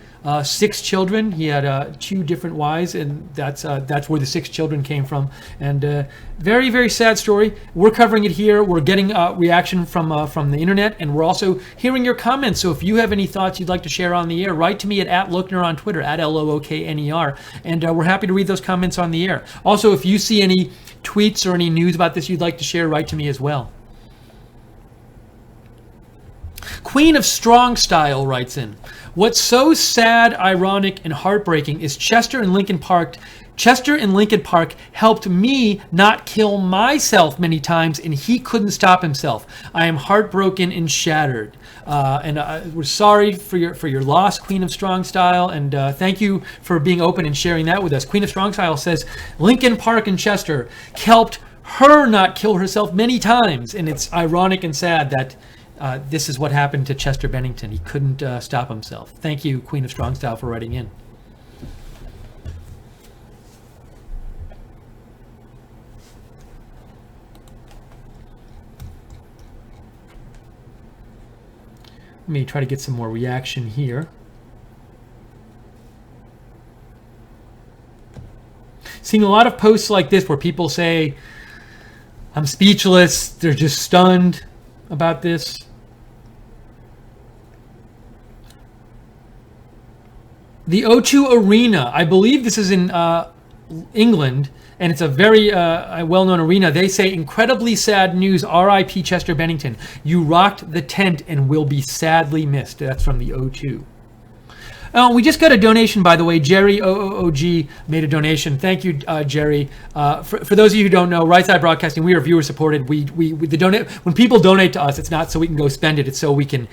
[SPEAKER 1] 6 children. He had 2 different wives, and that's where the 6 children came from. And very, very sad story. We're covering it here. We're getting reaction from the internet, and we're also hearing your comments. So if you have any thoughts you'd like to share on the air, write to me at Lookner on Twitter, at Lookner, and we're happy to read those comments on the air. Also, if you see any tweets or any news about this you'd like to share, write to me as well. Queen of Strong Style writes in, what's so sad, ironic, and heartbreaking is Chester and Linkin Park Chester in Linkin Park helped me not kill myself many times, and he couldn't stop himself. I am heartbroken and shattered. And we're sorry for your loss, Queen of Strong Style, and thank you for being open and sharing that with us. Queen of Strong Style says Linkin Park and Chester helped her not kill herself many times, and it's ironic and sad that this is what happened to Chester Bennington. He couldn't stop himself. Thank you, Queen of Strong Style, for writing in. Let me try to get some more reaction here. Seeing a lot of posts like this where people say, I'm speechless, they're just stunned about this. The O2 Arena, I believe this is in England, and it's a very well-known arena. They say, incredibly sad news, R.I.P. Chester Bennington. You rocked the tent and will be sadly missed. That's from the O2. We just got a donation, by the way. Jerry OOOG made a donation. Thank you, Jerry. For those of you who don't know, Right Side Broadcasting, we are viewer supported. When people donate to us, it's not so we can go spend it. It's so we can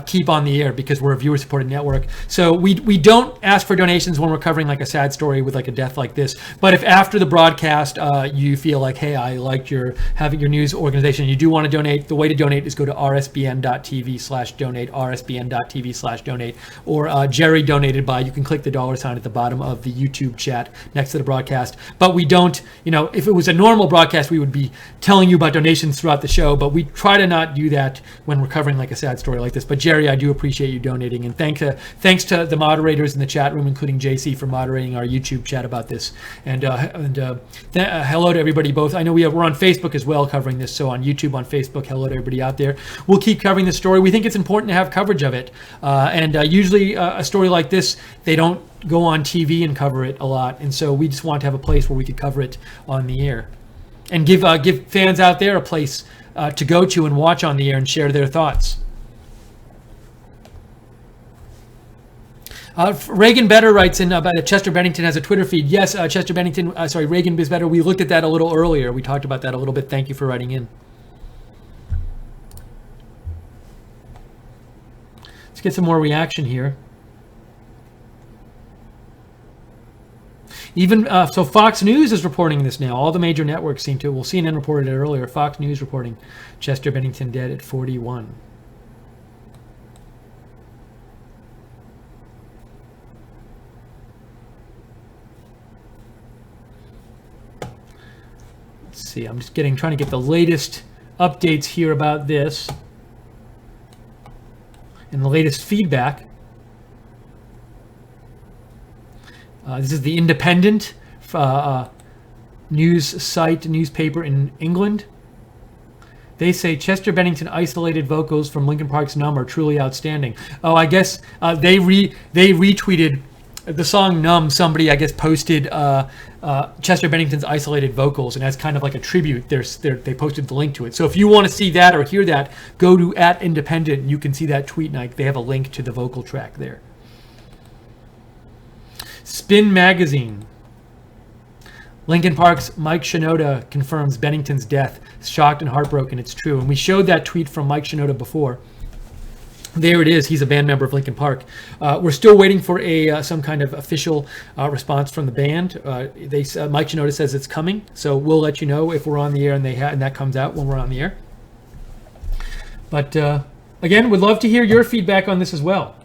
[SPEAKER 1] keep on the air because we're a viewer supported network. So we don't ask for donations when we're covering like a sad story with like a death like this. But if after the broadcast you feel like, hey, I liked having your news organization, you do want to donate, the way to donate is go to rsbn.tv/donate, rsbn.tv/donate, or Jerry donated by, you can click the $sign at the bottom of the YouTube chat next to the broadcast. But we don't, if it was a normal broadcast, we would be telling you about donations throughout the show, but we try to not do that when we're covering like a sad story like this. But Jerry, I do appreciate you donating, and thanks to the moderators in the chat room, including JC, for moderating our YouTube chat about this. And hello to everybody both. I know we're on Facebook as well covering this, so on YouTube, on Facebook, hello to everybody out there. We'll keep covering this story. We think it's important to have coverage of it, and usually a story like this, they don't go on TV and cover it a lot, and so we just want to have a place where we could cover it on the air and give fans out there a place to go to and watch on the air and share their thoughts. Reagan Better writes in about Chester Bennington has a Twitter feed. Yes, Chester Bennington, Reagan is Better. We looked at that a little earlier. We talked about that a little bit. Thank you for writing in. Let's get some more reaction here. Even so, Fox News is reporting this now. All the major networks seem to. Well, CNN reported it earlier. Fox News reporting Chester Bennington dead at 41. Let's see. I'm just trying to get the latest updates here about this and the latest feedback. This is the Independent newspaper in England. They say Chester Bennington isolated vocals from Linkin Park's "Numb" are truly outstanding. Oh, I guess they retweeted the song "Numb." Somebody, I guess, posted Chester Bennington's isolated vocals, and as kind of like a tribute, they posted the link to it. So if you want to see that or hear that, go to @Independent, and you can see that tweet, and they have a link to the vocal track there. Spin Magazine. Linkin Park's Mike Shinoda confirms Bennington's death. Shocked and heartbroken. It's true. And we showed that tweet from Mike Shinoda before. There it is. He's a band member of Linkin Park. We're still waiting for some kind of official response from the band. Mike Shinoda says it's coming, so we'll let you know if we're on the air and that comes out when we're on the air. But again, we'd love to hear your feedback on this as well.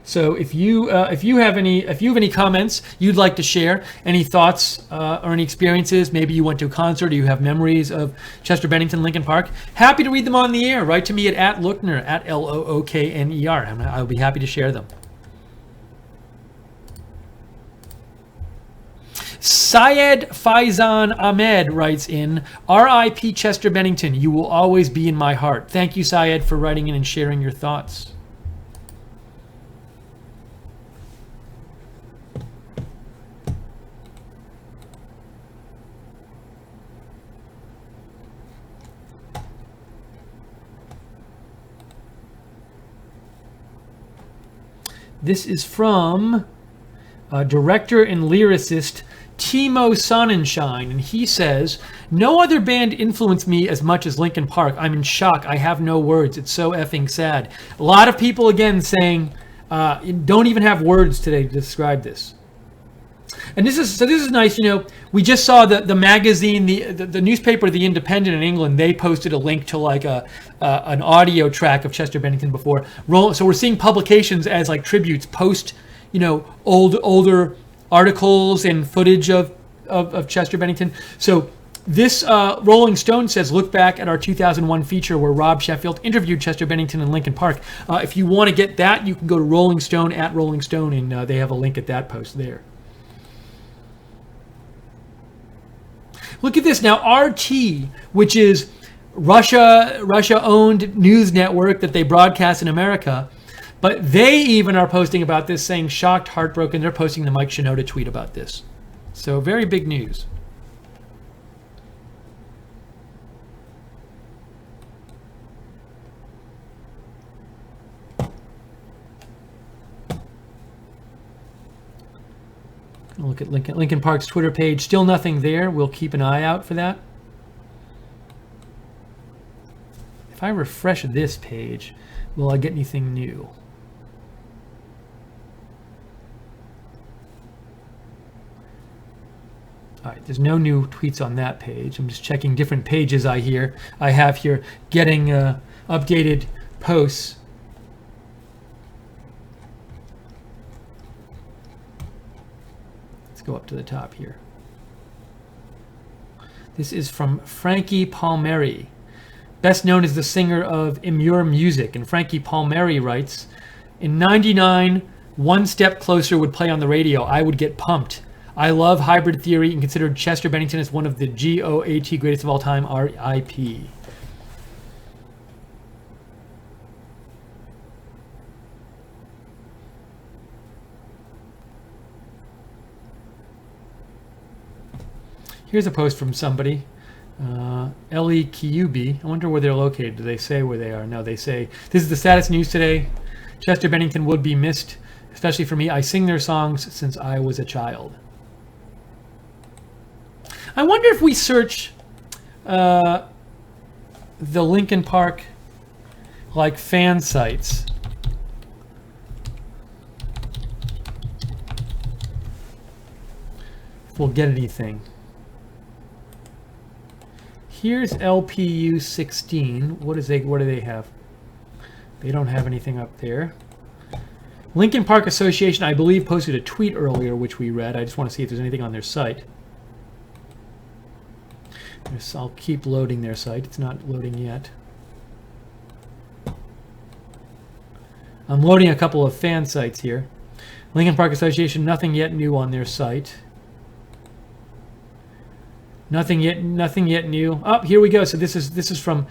[SPEAKER 1] So if you have any comments you'd like to share, any thoughts or any experiences, maybe you went to a concert or you have memories of Chester Bennington, Linkin Park, happy to read them on the air. Write to me at @Lookner, @LOOKNER. I'll be happy to share them. Syed Faizan Ahmed writes in, R.I.P. Chester Bennington, you will always be in my heart. Thank you, Syed, for writing in and sharing your thoughts. This is from director and lyricist Timo Sonnenschein, and he says, "No other band influenced me as much as Linkin Park. I'm in shock. I have no words. It's so effing sad." A lot of people again saying, don't even have words today to describe this. And this is nice. We just saw the magazine, the newspaper, The Independent in England. They posted a link to like an audio track of Chester Bennington before. So we're seeing publications as like tributes post, older articles and footage of Chester Bennington. So this Rolling Stone says, look back at our 2001 feature where Rob Sheffield interviewed Chester Bennington and Linkin Park. If you want to get that, you can go to Rolling Stone at Rolling Stone, and they have a link at that post there. Look at this now. RT, which is Russia-owned news network that they broadcast in America, but they even are posting about this, saying shocked, heartbroken. They're posting the Mike Shinoda tweet about this. So very big news. Look at Linkin Park's Twitter page. Still nothing there. We'll keep an eye out for that. If I refresh this page, will I get anything new? All right, there's no new tweets on that page. I'm just checking different pages I have here, getting updated posts. Go up to the top here. This is from Frankie Palmieri, best known as the singer of Immure Music. And Frankie Palmieri writes, in '99, One Step Closer would play on the radio. I would get pumped. I love Hybrid Theory and considered Chester Bennington as one of the GOAT greatest of all time, R.I.P. Here's a post from somebody, Ellie Kyubi. I wonder where they're located. Do they say where they are? No, they say, this is the saddest news today. Chester Bennington would be missed, especially for me. I sing their songs since I was a child. I wonder if we search the Linkin Park like fan sites. If we'll get anything. Here's LPU 16. What do they have? They don't have anything up there. Linkin Park Association, I believe, posted a tweet earlier, which we read. I just want to see if there's anything on their site. I'll keep loading their site. It's not loading yet. I'm loading a couple of fan sites here. Linkin Park Association, nothing yet new on their site. Nothing yet new. Oh, here we go. So this is from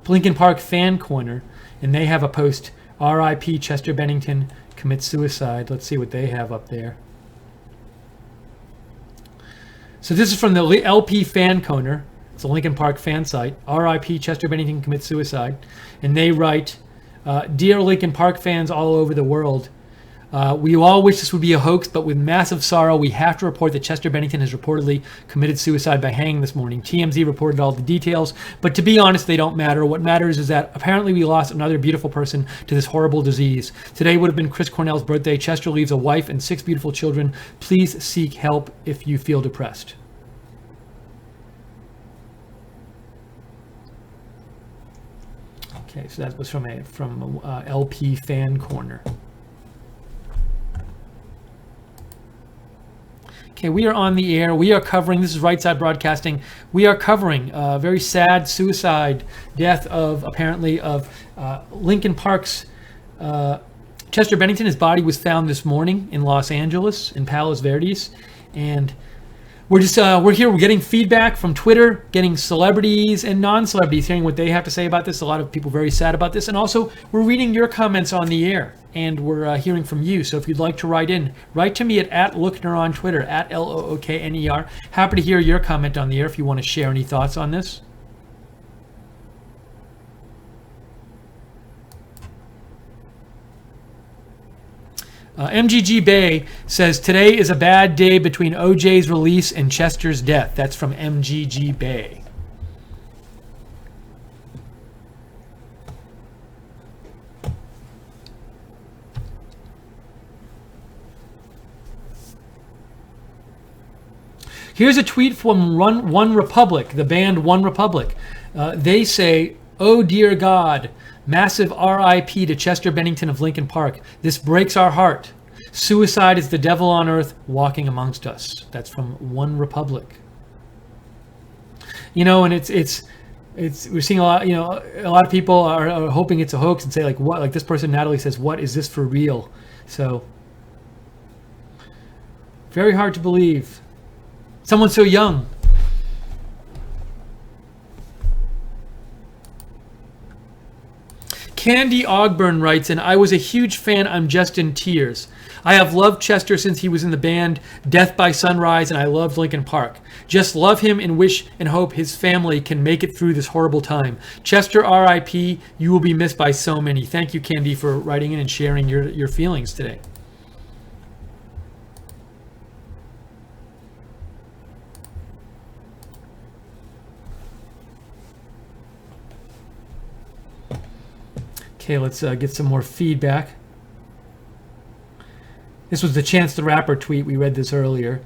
[SPEAKER 1] Linkin Park Fan Corner, and they have a post, R.I.P. Chester Bennington commits suicide. Let's see what they have up there. So this is from the LP Fan Corner. It's a Linkin Park fan site. R.I.P. Chester Bennington commits suicide. And they write, Dear Linkin Park fans all over the world, we all wish this would be a hoax, but with massive sorrow, we have to report that Chester Bennington has reportedly committed suicide by hanging this morning. TMZ reported all the details, but to be honest, they don't matter. What matters is that apparently we lost another beautiful person to this horrible disease. Today would have been Chris Cornell's birthday. Chester leaves a wife and 6 beautiful children. Please seek help if you feel depressed. Okay, so that was from LP Fan Corner. Okay, we are on the air. We are covering, this is Right Side Broadcasting. We are covering a very sad suicide death of Linkin Park's Chester Bennington. His body was found this morning in Los Angeles, in Palos Verdes. And we're here, we're getting feedback from Twitter, getting celebrities and non-celebrities, hearing what they have to say about this. A lot of people very sad about this. And also, we're reading your comments on the air. And we're hearing from you. So if you'd like to write to me at Lookner on Twitter, at Lookner. Happy to hear your comment on the air if you want to share any thoughts on this. MGG Bay says, today is a bad day between OJ's release and Chester's death. That's from MGG Bay. Here's a tweet from One Republic, the band One Republic. They say, oh dear God, massive R.I.P. to Chester Bennington of Linkin Park. This breaks our heart. Suicide is the devil on earth walking amongst us. That's from One Republic. You know, and it's we're seeing a lot. You know, a lot of people are hoping it's a hoax and say like, what? Like this person, Natalie, says, what is this for real? So very hard to believe. Someone so young. Candy Ogburn writes, and I was a huge fan. I'm just in tears. I have loved Chester since he was in the band Death by Sunrise, and I loved Linkin Park. Just love him and wish and hope his family can make it through this horrible time. Chester, R.I.P. You will be missed by so many. Thank you, Candy, for writing in and sharing your feelings today. Okay, let's get some more feedback. This was the Chance the Rapper tweet. We read this earlier.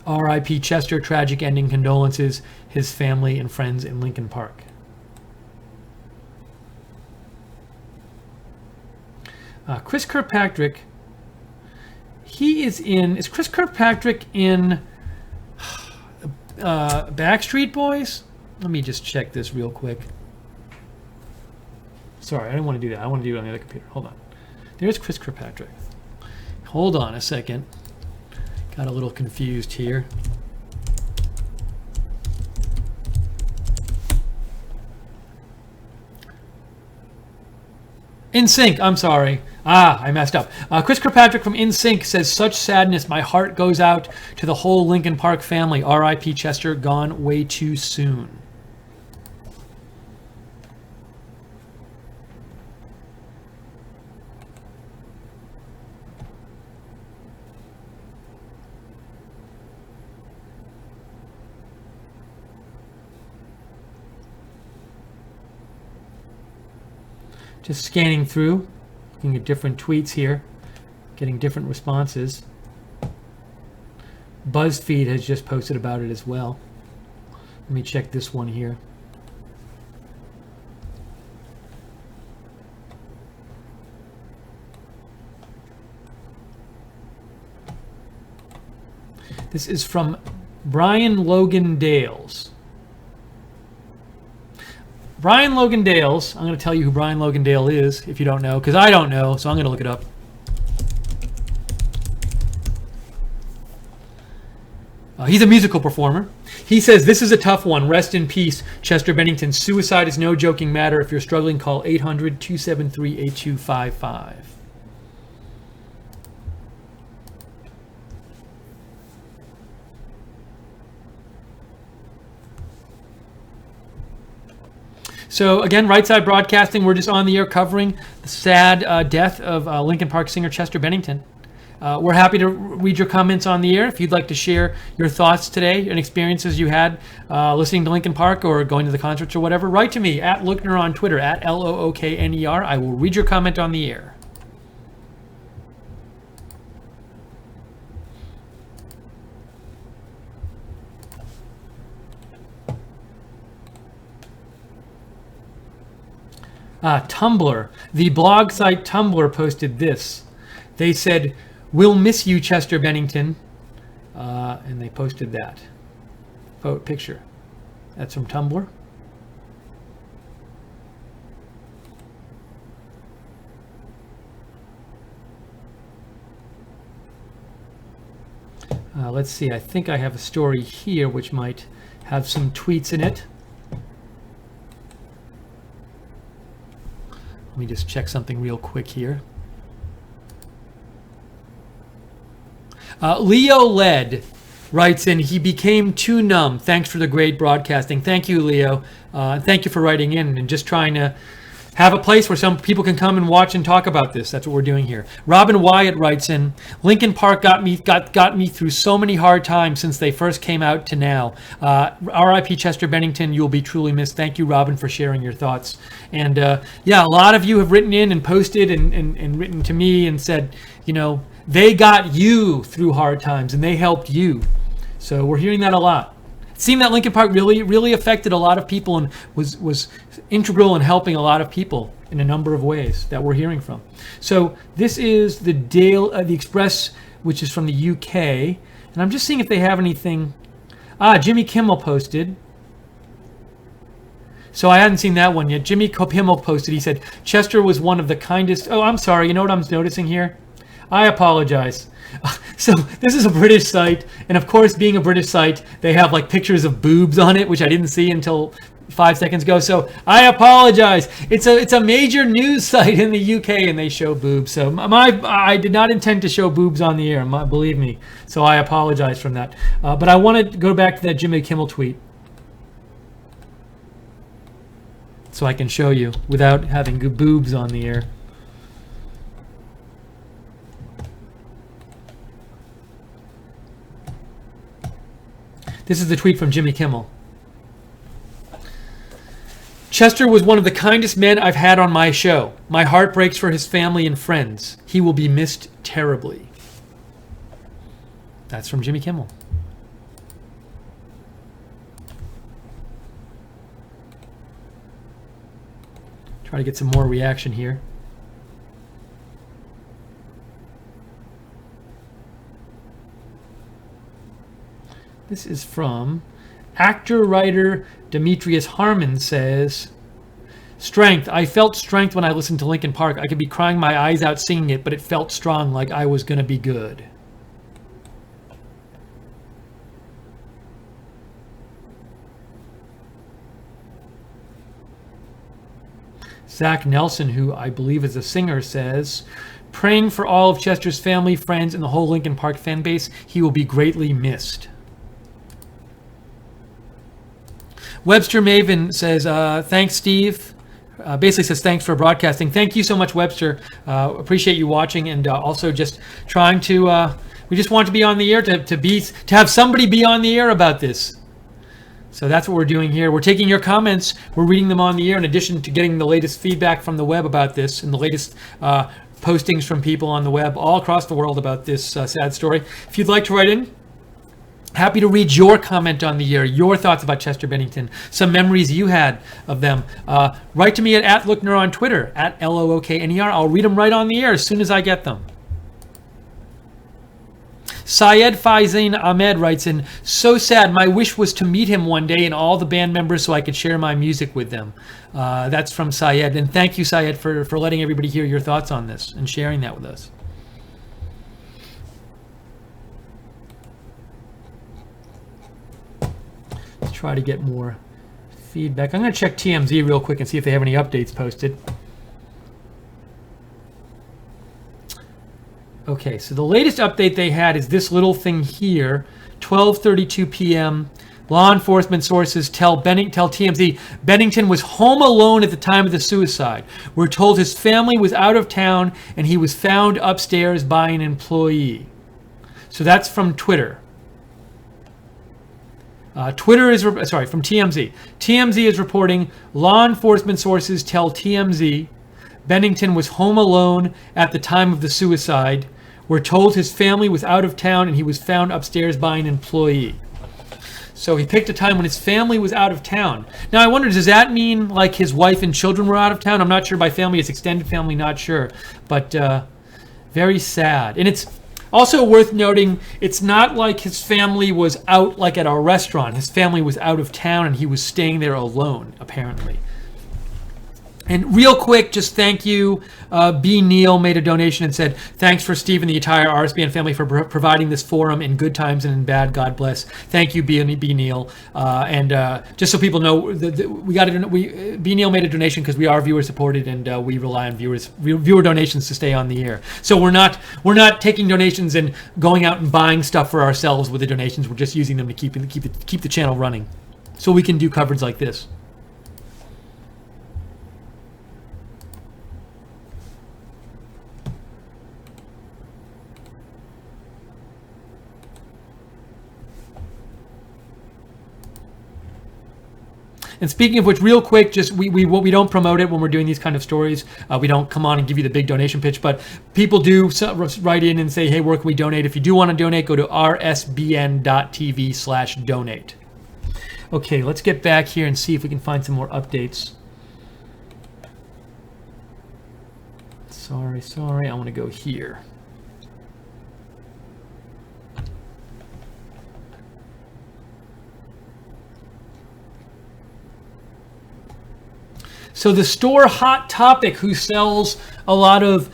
[SPEAKER 1] R.I.P. Chester, tragic ending, condolences, his family and friends in Linkin Park. Chris Kirkpatrick, is Chris Kirkpatrick in Backstreet Boys? Let me just check this real quick. Sorry, I didn't want to do that. I want to do it on the other computer. Hold on. There's Chris Kirkpatrick. Hold on a second. Got a little confused here. NSYNC, I'm sorry. I messed up. Chris Kirkpatrick from NSYNC says, such sadness. My heart goes out to the whole Linkin Park family. R.I.P. Chester, gone way too soon. Just scanning through, looking at different tweets here, getting different responses. BuzzFeed has just posted about it as well. Let me check this one here. This is from Brian Logan Dales. Brian Logan Dales, I'm going to tell you who Brian Logan Dale is if you don't know, because I don't know, so I'm going to look it up. He's a musical performer. He says, this is a tough one. Rest in peace, Chester Bennington. Suicide is no joking matter. If you're struggling, call 800-273-8255. So again, Right Side Broadcasting, we're just on the air covering the sad death of Linkin Park singer Chester Bennington. We're happy to read your comments on the air. If you'd like to share your thoughts today and experiences you had listening to Linkin Park or going to the concerts or whatever, write to me at Lookner on Twitter, at Lookner. I will read your comment on the air. Tumblr. The blog site Tumblr posted this. They said, we'll miss you, Chester Bennington. And they posted that picture. That's from Tumblr. Let's see. I think I have a story here which might have some tweets in it. Let me just check something real quick here. Leo Led writes in, he became too numb. Thanks for the great broadcasting. Thank you, Leo. Thank you for writing in and just trying to have a place where some people can come and watch and talk about this. That's what we're doing here. Robin Wyatt writes in, Linkin Park got me through so many hard times since they first came out to now. R.I.P. Chester Bennington, you'll be truly missed. Thank you, Robin, for sharing your thoughts. And yeah, a lot of you have written in and posted and written to me and said, you know, they got you through hard times and they helped you. So we're hearing that a lot. It seemed that Linkin Park really affected a lot of people and was integral in helping a lot of people in a number of ways that we're hearing from. So this is the Express, which is from the UK, and I'm just seeing if they have anything. Jimmy Kimmel posted. So I hadn't seen that one yet. Jimmy Kimmel posted. He said Chester was one of the kindest. Oh, I'm sorry. You know what I'm noticing here? I apologize. So this is a British site, and of course, being a British site, they have like pictures of boobs on it, which I didn't see until 5 seconds ago. So I apologize. It's a major news site in the UK, and they show boobs. So I did not intend to show boobs on the air, believe me. So I apologize from that. But I want to go back to that Jimmy Kimmel tweet, so I can show you without having boobs on the air. This is the tweet from Jimmy Kimmel. Chester was one of the kindest men I've had on my show. My heart breaks for his family and friends. He will be missed terribly. That's from Jimmy Kimmel. Try to get some more reaction here. This is from actor-writer Demetrius Harmon says, strength. I felt strength when I listened to Linkin Park. I could be crying my eyes out singing it, but it felt strong, like I was going to be good. Zach Nelson, who I believe is a singer, says, praying for all of Chester's family, friends, and the whole Linkin Park fan base. He will be greatly missed. Webster Maven says, thanks, Steve. Basically says, thanks for broadcasting. Thank you so much, Webster. Appreciate you watching, and also just trying to, we just want to be on the air, to have somebody be on the air about this. So that's what we're doing here. We're taking your comments. We're reading them on the air in addition to getting the latest feedback from the web about this and the latest postings from people on the web all across the world about this sad story. If you'd like to write in, happy to read your comment on the year, your thoughts about Chester Bennington, some memories you had of them. Write to me at Lookner on Twitter, at Lookner. I'll read them right on the air as soon as I get them. Syed Faizin Ahmed writes in, so sad, my wish was to meet him one day and all the band members so I could share my music with them. That's from Syed, and thank you, Syed, for letting everybody hear your thoughts on this and sharing that with us. Let's try to get more feedback. I'm going to check TMZ real quick and see if they have any updates posted. Okay, so the latest update they had is this little thing here, 12:32 p.m. Law enforcement sources tell TMZ Bennington was home alone at the time of the suicide. We're told his family was out of town and he was found upstairs by an employee. So that's from Twitter. From TMZ. TMZ is reporting law enforcement sources tell TMZ Bennington was home alone at the time of the suicide. We're told his family was out of town and he was found upstairs by an employee. So he picked a time when his family was out of town. Now I wonder, does that mean like his wife and children were out of town? I'm not sure. By family, his extended family, not sure. But very sad. And it's also worth noting, it's not like his family was out like at a restaurant. His family was out of town and he was staying there alone, apparently. And real quick, just thank you. B. Neal made a donation and said, thanks for Steve and the entire RSBN family for providing this forum in good times and in bad. God bless. Thank you, B. Neal. And just so people know, B. Neal made a donation because we are viewer supported and we rely on viewer donations to stay on the air. So we're not taking donations and going out and buying stuff for ourselves with the donations. We're just using them to keep the channel running, so we can do coverage like this. And speaking of which, real quick, just we don't promote it when we're doing these kind of stories. We don't come on and give you the big donation pitch, but people do write in and say, hey, where can we donate? If you do want to donate, go to rsbn.tv/donate. Okay, let's get back here and see if we can find some more updates. Sorry, I want to go here. So the store Hot Topic, who sells a lot of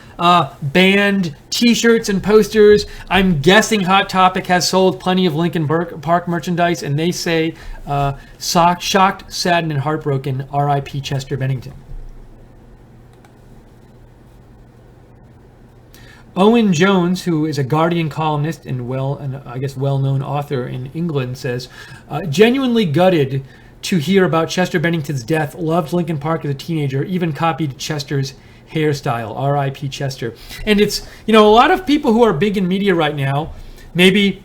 [SPEAKER 1] band T-shirts and posters, I'm guessing Hot Topic has sold plenty of Linkin Park merchandise, and they say, shocked, saddened, and heartbroken, R.I.P. Chester Bennington. Owen Jones, who is a Guardian columnist and I guess well-known author in England, says, genuinely gutted to hear about Chester Bennington's death. Loved Linkin Park as a teenager, even copied Chester's hairstyle. R.I.P. Chester. And it's, a lot of people who are big in media right now, maybe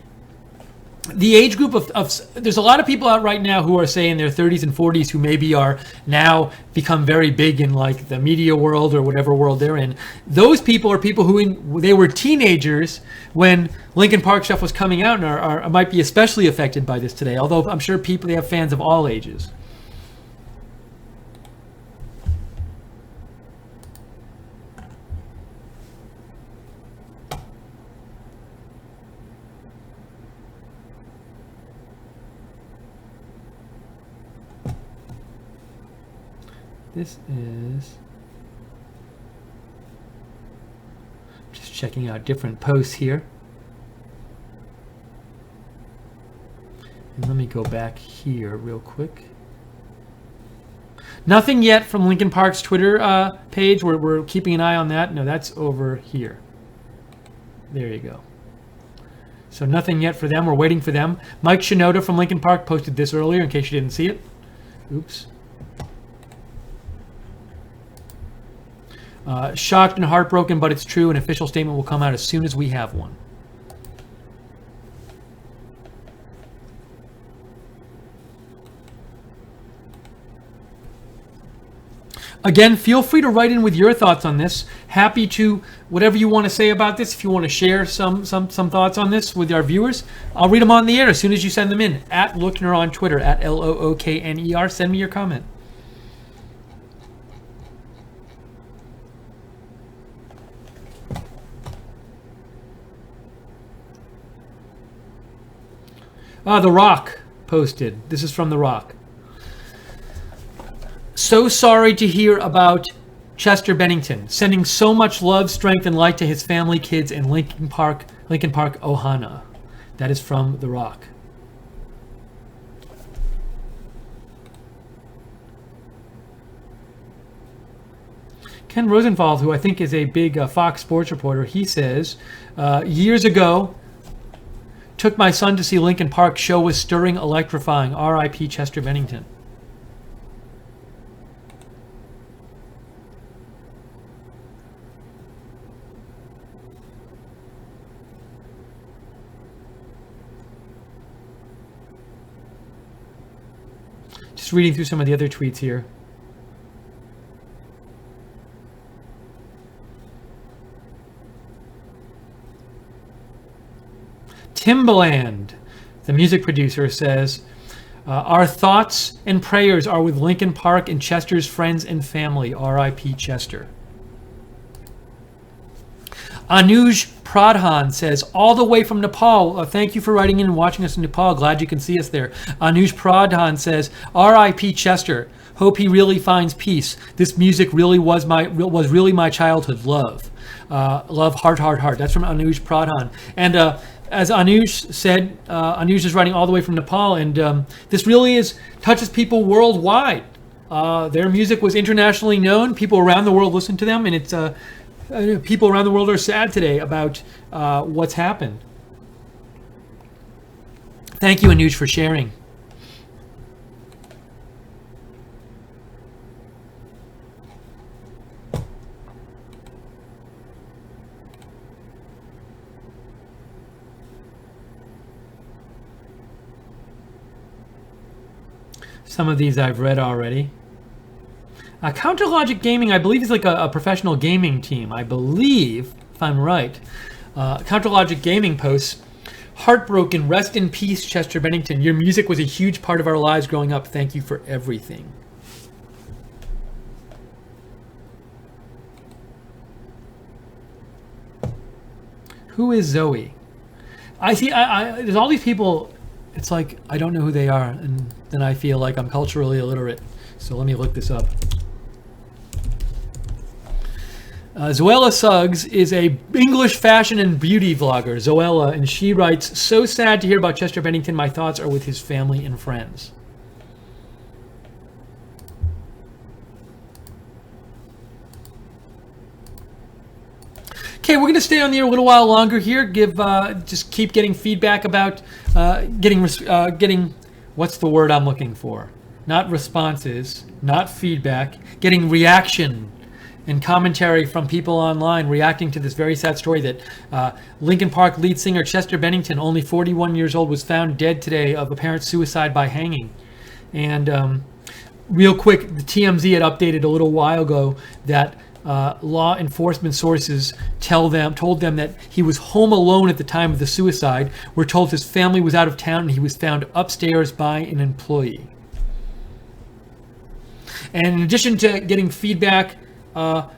[SPEAKER 1] the age group of there's a lot of people out right now who are, say, in their 30s and 40s who maybe are now become very big in like the media world or whatever world they're in. Those people are people who they were teenagers when Linkin Park stuff was coming out, and might be especially affected by this today, although I'm sure they have fans of all ages. This is just checking out different posts here. And let me go back here real quick. Nothing yet from Linkin Park's Twitter page. We're keeping an eye on that. No, that's over here. There you go. So nothing yet for them. We're waiting for them. Mike Shinoda from Linkin Park posted this earlier in case you didn't see it. Oops. Shocked and heartbroken, but it's true. An official statement will come out as soon as we have one. Again, feel free to write in with your thoughts on this. Happy to, whatever you want to say about this. If you want to share some thoughts on this with our viewers, I'll read them on the air as soon as you send them in. At Lookner on Twitter, at Lookner. Send me your comment. The Rock posted. This is from The Rock. So sorry to hear about Chester Bennington. Sending so much love, strength, and light to his family, kids, and Linkin Park, Ohana. That is from The Rock. Ken Rosenthal, who I think is a big Fox Sports reporter, he says, years ago, took my son to see Linkin Park. Show was stirring, electrifying. R.I.P. Chester Bennington. Just reading through some of the other tweets here. Timbaland, the music producer, says, our thoughts and prayers are with Linkin Park and Chester's friends and family. R.I.P. Chester. Anuj Pradhan says, all the way from Nepal. Thank you for writing in and watching us in Nepal. Glad you can see us there. Anuj Pradhan says, R.I.P. Chester. Hope he really finds peace. This music really was really my childhood love. Love, heart, heart, heart. That's from Anuj Pradhan. And as Anuj said, Anuj is writing all the way from Nepal, and this really touches people worldwide. Their music was internationally known. People around the world listen to them, and it's people around the world are sad today about what's happened. Thank you, Anuj, for sharing. Some of these I've read already. Counter Logic Gaming, I believe, is like a professional gaming team. I believe, if I'm right. Counter Logic Gaming posts, heartbroken, rest in peace, Chester Bennington. Your music was a huge part of our lives growing up. Thank you for everything. Who is Zoe? I see, there's all these people, it's like, I don't know who they are, and then I feel like I'm culturally illiterate. So let me look this up. Zoella Suggs is a English fashion and beauty vlogger, Zoella, and she writes, so sad to hear about Chester Bennington. My thoughts are with his family and friends. Okay, we're going to stay on the air a little while longer here. Just keep getting feedback about getting what's the word I'm looking for? Not responses, not feedback, getting reaction and commentary from people online reacting to this very sad story that Linkin Park lead singer Chester Bennington, only 41 years old, was found dead today of apparent suicide by hanging. And real quick, the TMZ had updated a little while ago that law enforcement sources told them that he was home alone at the time of the suicide. We're told his family was out of town and he was found upstairs by an employee. And in addition to getting feedback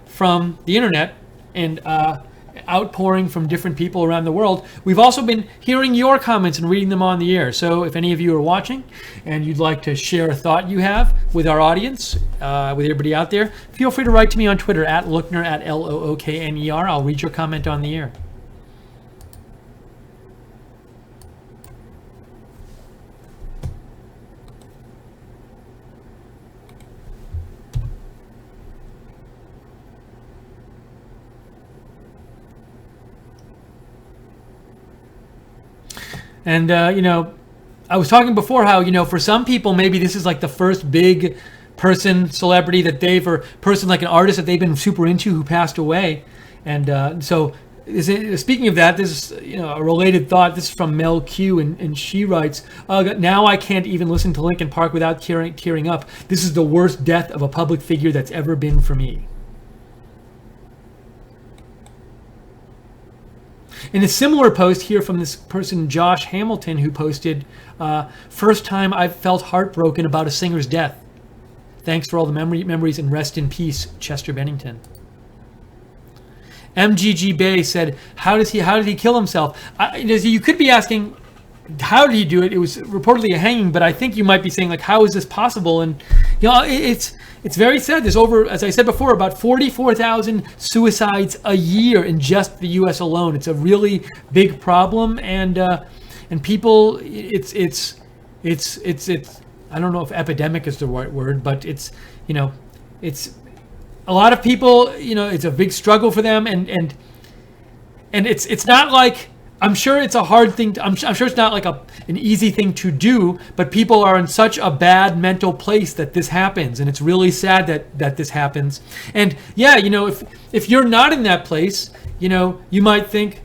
[SPEAKER 1] from the internet and outpouring from different people around the world, we've also been hearing your comments and reading them on the air. So if any of you are watching and you'd like to share a thought you have with our audience, with everybody out there, feel free to write to me on Twitter at Lookner, at Lookner. I'll read your comment on the air. And, I was talking before how, for some people, maybe this is like the first big celebrity that person like an artist that they've been super into who passed away. And speaking of that, this is, a related thought. This is from Mel Q, and she writes, now I can't even listen to Linkin Park without tearing up. This is the worst death of a public figure that's ever been for me. In a similar post here from this person, Josh Hamilton, who posted, first time I've felt heartbroken about a singer's death. Thanks for all the memories and rest in peace, Chester Bennington. MGG Bay said, how did he kill himself? You could be asking, how did he do it? It was reportedly a hanging, but I think you might be saying, like, how is this possible? And it's very sad. There's over, as I said before, about 44,000 suicides a year in just the U.S. alone. It's a really big problem, and people, it's I don't know if epidemic is the right word, but it's a lot of people. It's a big struggle for them, and it's not like. I'm sure it's a hard thing. I'm sure it's not like an easy thing to do, but people are in such a bad mental place that this happens, and it's really sad that this happens. And yeah, if you're not in that place, you might think,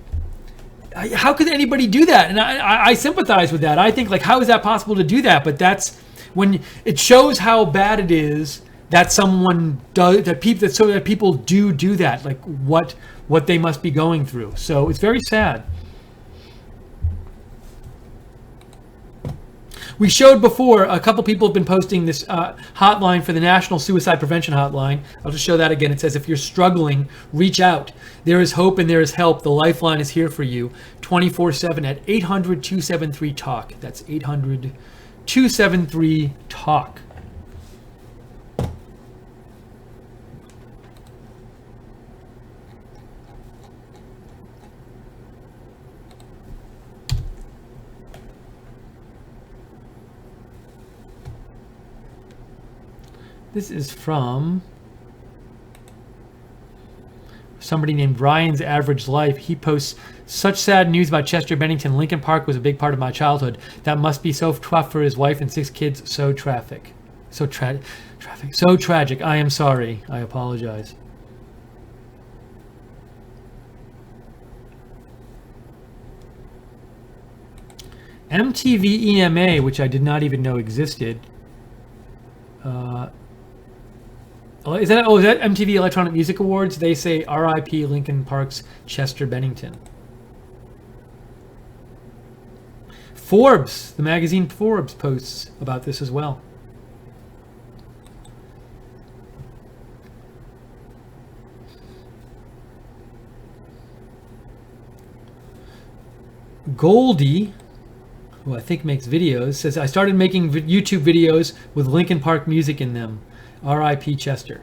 [SPEAKER 1] how could anybody do that? And I sympathize with that. I think, like, how is that possible to do that? But that's when it shows how bad it is that someone does that. People do that. Like what they must be going through. So it's very sad. We showed before, a couple people have been posting this hotline for the National Suicide Prevention Hotline. I'll just show that again. It says, if you're struggling, reach out. There is hope and there is help. The lifeline is here for you 24/7 at 800-273-TALK. That's 800-273-TALK. This is from somebody named Ryan's Average Life. He posts, such sad news about Chester Bennington. Linkin Park was a big part of my childhood. That must be so tough for his wife and 6 kids. So tragic. So tragic. I am sorry. I apologize. MTV EMA, which I did not even know existed. Is that MTV Electronic Music Awards? They say R.I.P. Linkin Park's Chester Bennington. Forbes, the magazine Forbes, posts about this as well. Goldie, who I think makes videos, says, I started making YouTube videos with Linkin Park music in them. R.I.P. Chester.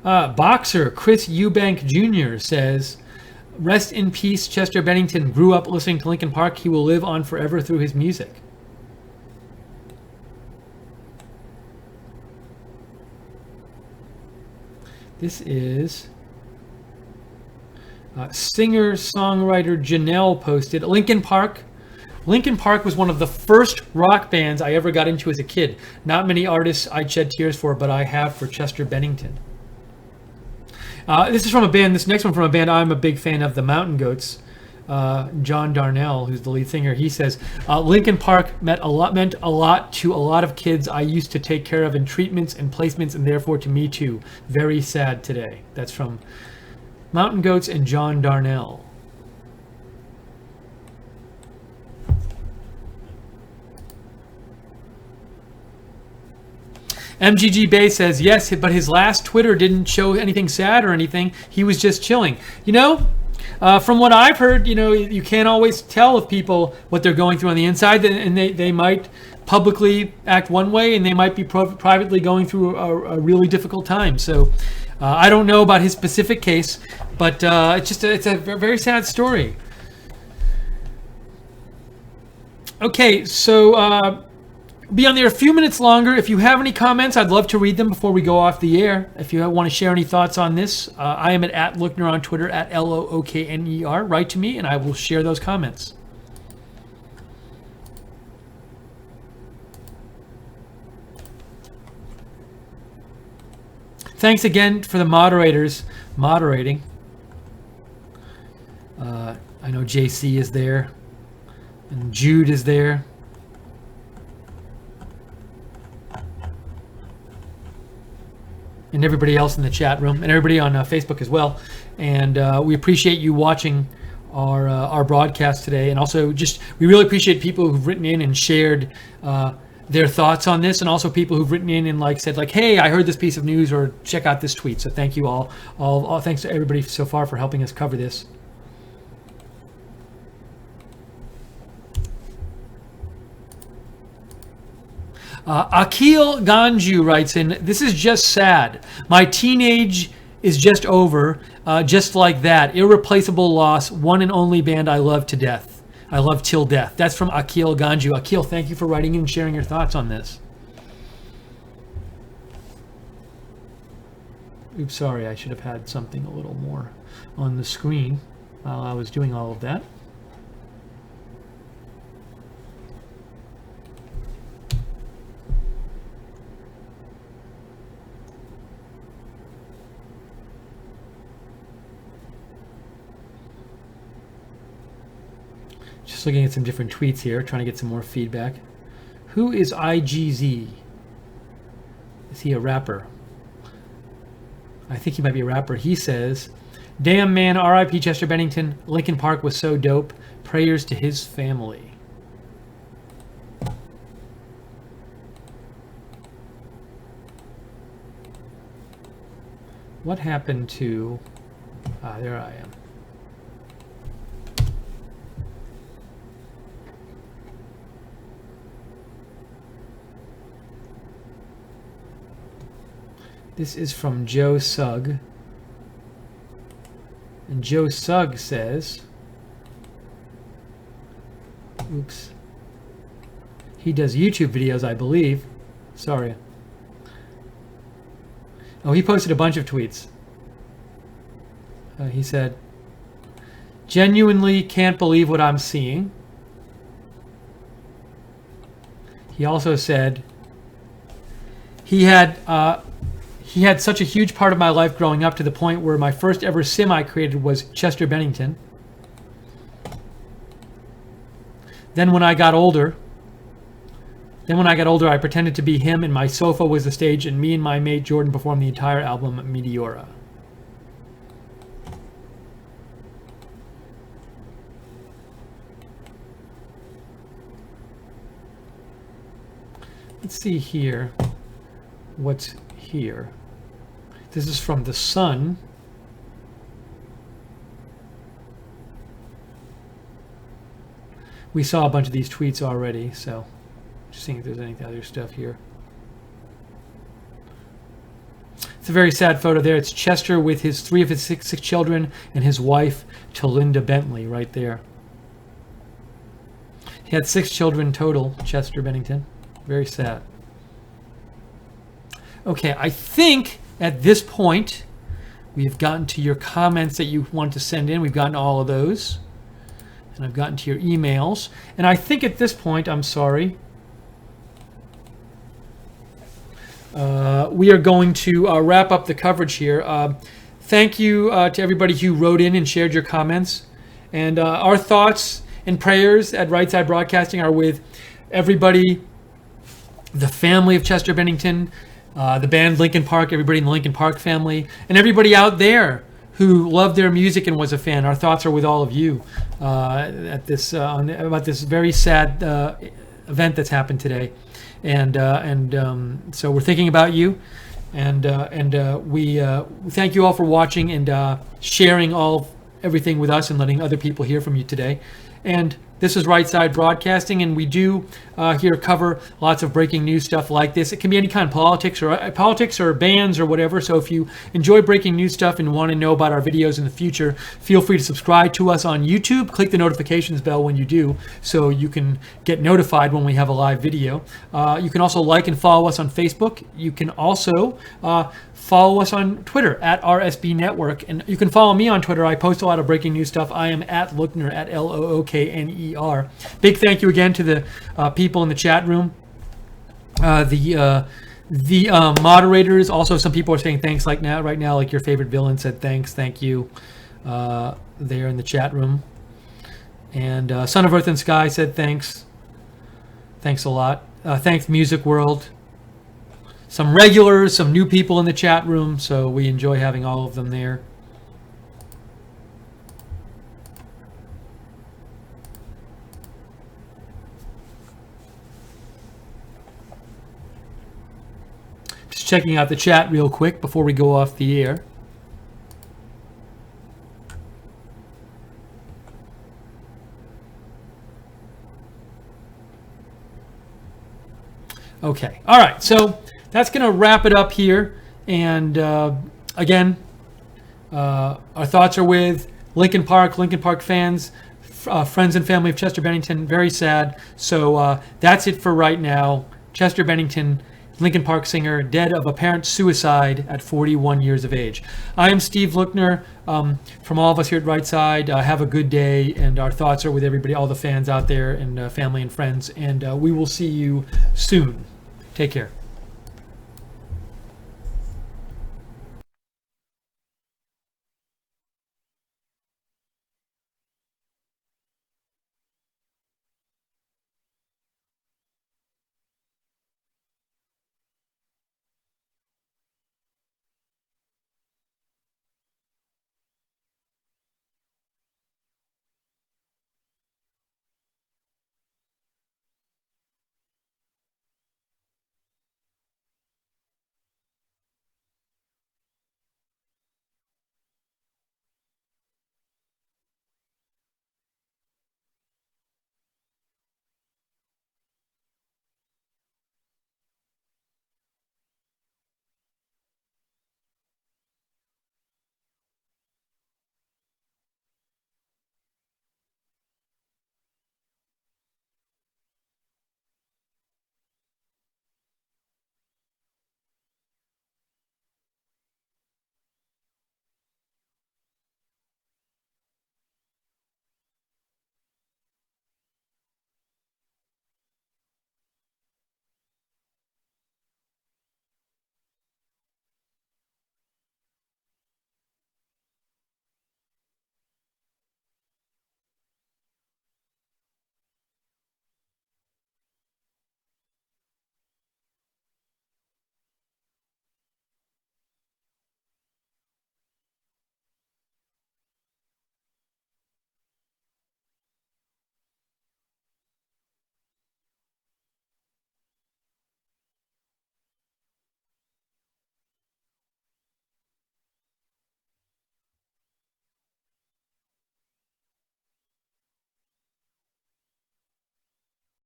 [SPEAKER 1] Boxer Chris Eubank Jr. says, rest in peace, Chester Bennington grew up listening to Linkin Park. He will live on forever through his music. This is singer-songwriter Janelle posted. Linkin Park. Linkin Park was one of the first rock bands I ever got into as a kid. Not many artists I'd shed tears for, but I have for Chester Bennington. This is from a band. This next one from a band I'm a big fan of, the Mountain Goats. John Darnell, who's the lead singer, he says, Linkin Park meant a lot to a lot of kids I used to take care of in treatments and placements, and therefore to me too. Very sad today. That's from Mountain Goats and John Darnell. MGG Bay says, yes, but his last Twitter didn't show anything sad or anything. He was just chilling. From what I've heard, you can't always tell if people what they're going through on the inside, and they might publicly act one way, and they might be privately going through a really difficult time. So I don't know about his specific case, but it's a very sad story. Okay, so be on there a few minutes longer. If you have any comments, I'd love to read them before we go off the air. If you want to share any thoughts on this, I am at Lookner on Twitter, at Lookner. Write to me, and I will share those comments. Thanks again for the moderators moderating. I know JC is there, and Jude is there. And everybody else in the chat room, and everybody on Facebook as well. And we appreciate you watching our broadcast today. And also, we really appreciate people who've written in and shared their thoughts on this, and also people who've written in and said, hey, I heard this piece of news, or check out this tweet. So thank you all. Thanks to everybody so far for helping us cover this. Akil Ganju writes in, this is just sad. My teenage is just over, just like that. Irreplaceable loss, one and only band I love to death. I love till death. That's from Akil Ganju. Akil, thank you for writing in and sharing your thoughts on this. Oops, sorry, I should have had something a little more on the screen while I was doing all of that. Just looking at some different tweets here, trying to get some more feedback. Who is IGZ? Is he a rapper? I think he might be a rapper. He says, damn man, R.I.P. Chester Bennington. Linkin Park was so dope. Prayers to his family. What happened to... there I am. This is from Joe Sugg. And Joe Sugg says, oops, he does YouTube videos, I believe. Sorry. Oh, he posted a bunch of tweets. He said, genuinely can't believe what I'm seeing. He also said, he had such a huge part of my life growing up, to the point where my first ever sim I created was Chester Bennington. Then when I got older, I pretended to be him, and my sofa was the stage, and me and my mate Jordan performed the entire album Meteora. Let's see here. What's here? This is from The Sun. We saw a bunch of these tweets already, so just seeing if there's any other stuff here. It's a very sad photo there. It's Chester with three of his six children and his wife, Talinda Bentley, right there. He had 6 children total, Chester Bennington. Very sad. Okay, I think at this point we've gotten to your comments that you want to send in. We've gotten all of those. And I've gotten to your emails. And I think at this point, I'm sorry, we are going to wrap up the coverage here. Thank you to everybody who wrote in and shared your comments. And our thoughts and prayers at Right Side Broadcasting are with everybody, the family of Chester Bennington, the band Linkin Park, everybody in the Linkin Park family, and everybody out there who loved their music and was a fan. Our thoughts are with all of you at this about this very sad event that's happened today, and so we're thinking about you, and we thank you all for watching and sharing everything with us and letting other people hear from you today. And this is Right Side Broadcasting, and we do here cover lots of breaking news stuff like this. It can be any kind of politics or bands or whatever. So if you enjoy breaking news stuff and want to know about our videos in the future, feel free to subscribe to us on YouTube. Click the notifications bell when you do, so you can get notified when we have a live video. You can also like and follow us on Facebook. You can also follow us on Twitter at RSB Network, and you can follow me on Twitter. I post a lot of breaking news stuff. I am at Lookner, at Lookner. Big thank you again to the people in the chat room. The moderators, also some people are saying thanks right now, like your favorite villain said thank you there in the chat room. And Son of Earth and Sky said thanks a lot. Thanks Music World. Some regulars, some new people in the chat room, so we enjoy having all of them there. Just checking out the chat real quick before we go off the air. Okay, all right, so that's going to wrap it up here. And again, our thoughts are with Linkin Park fans, friends and family of Chester Bennington. Very sad. So that's it for right now. Chester Bennington, Linkin Park singer, dead of apparent suicide at 41 years of age. I am Steve Lookner. From all of us here at Right Side, have a good day. And our thoughts are with everybody, all the fans out there, and family and friends. And we will see you soon. Take care.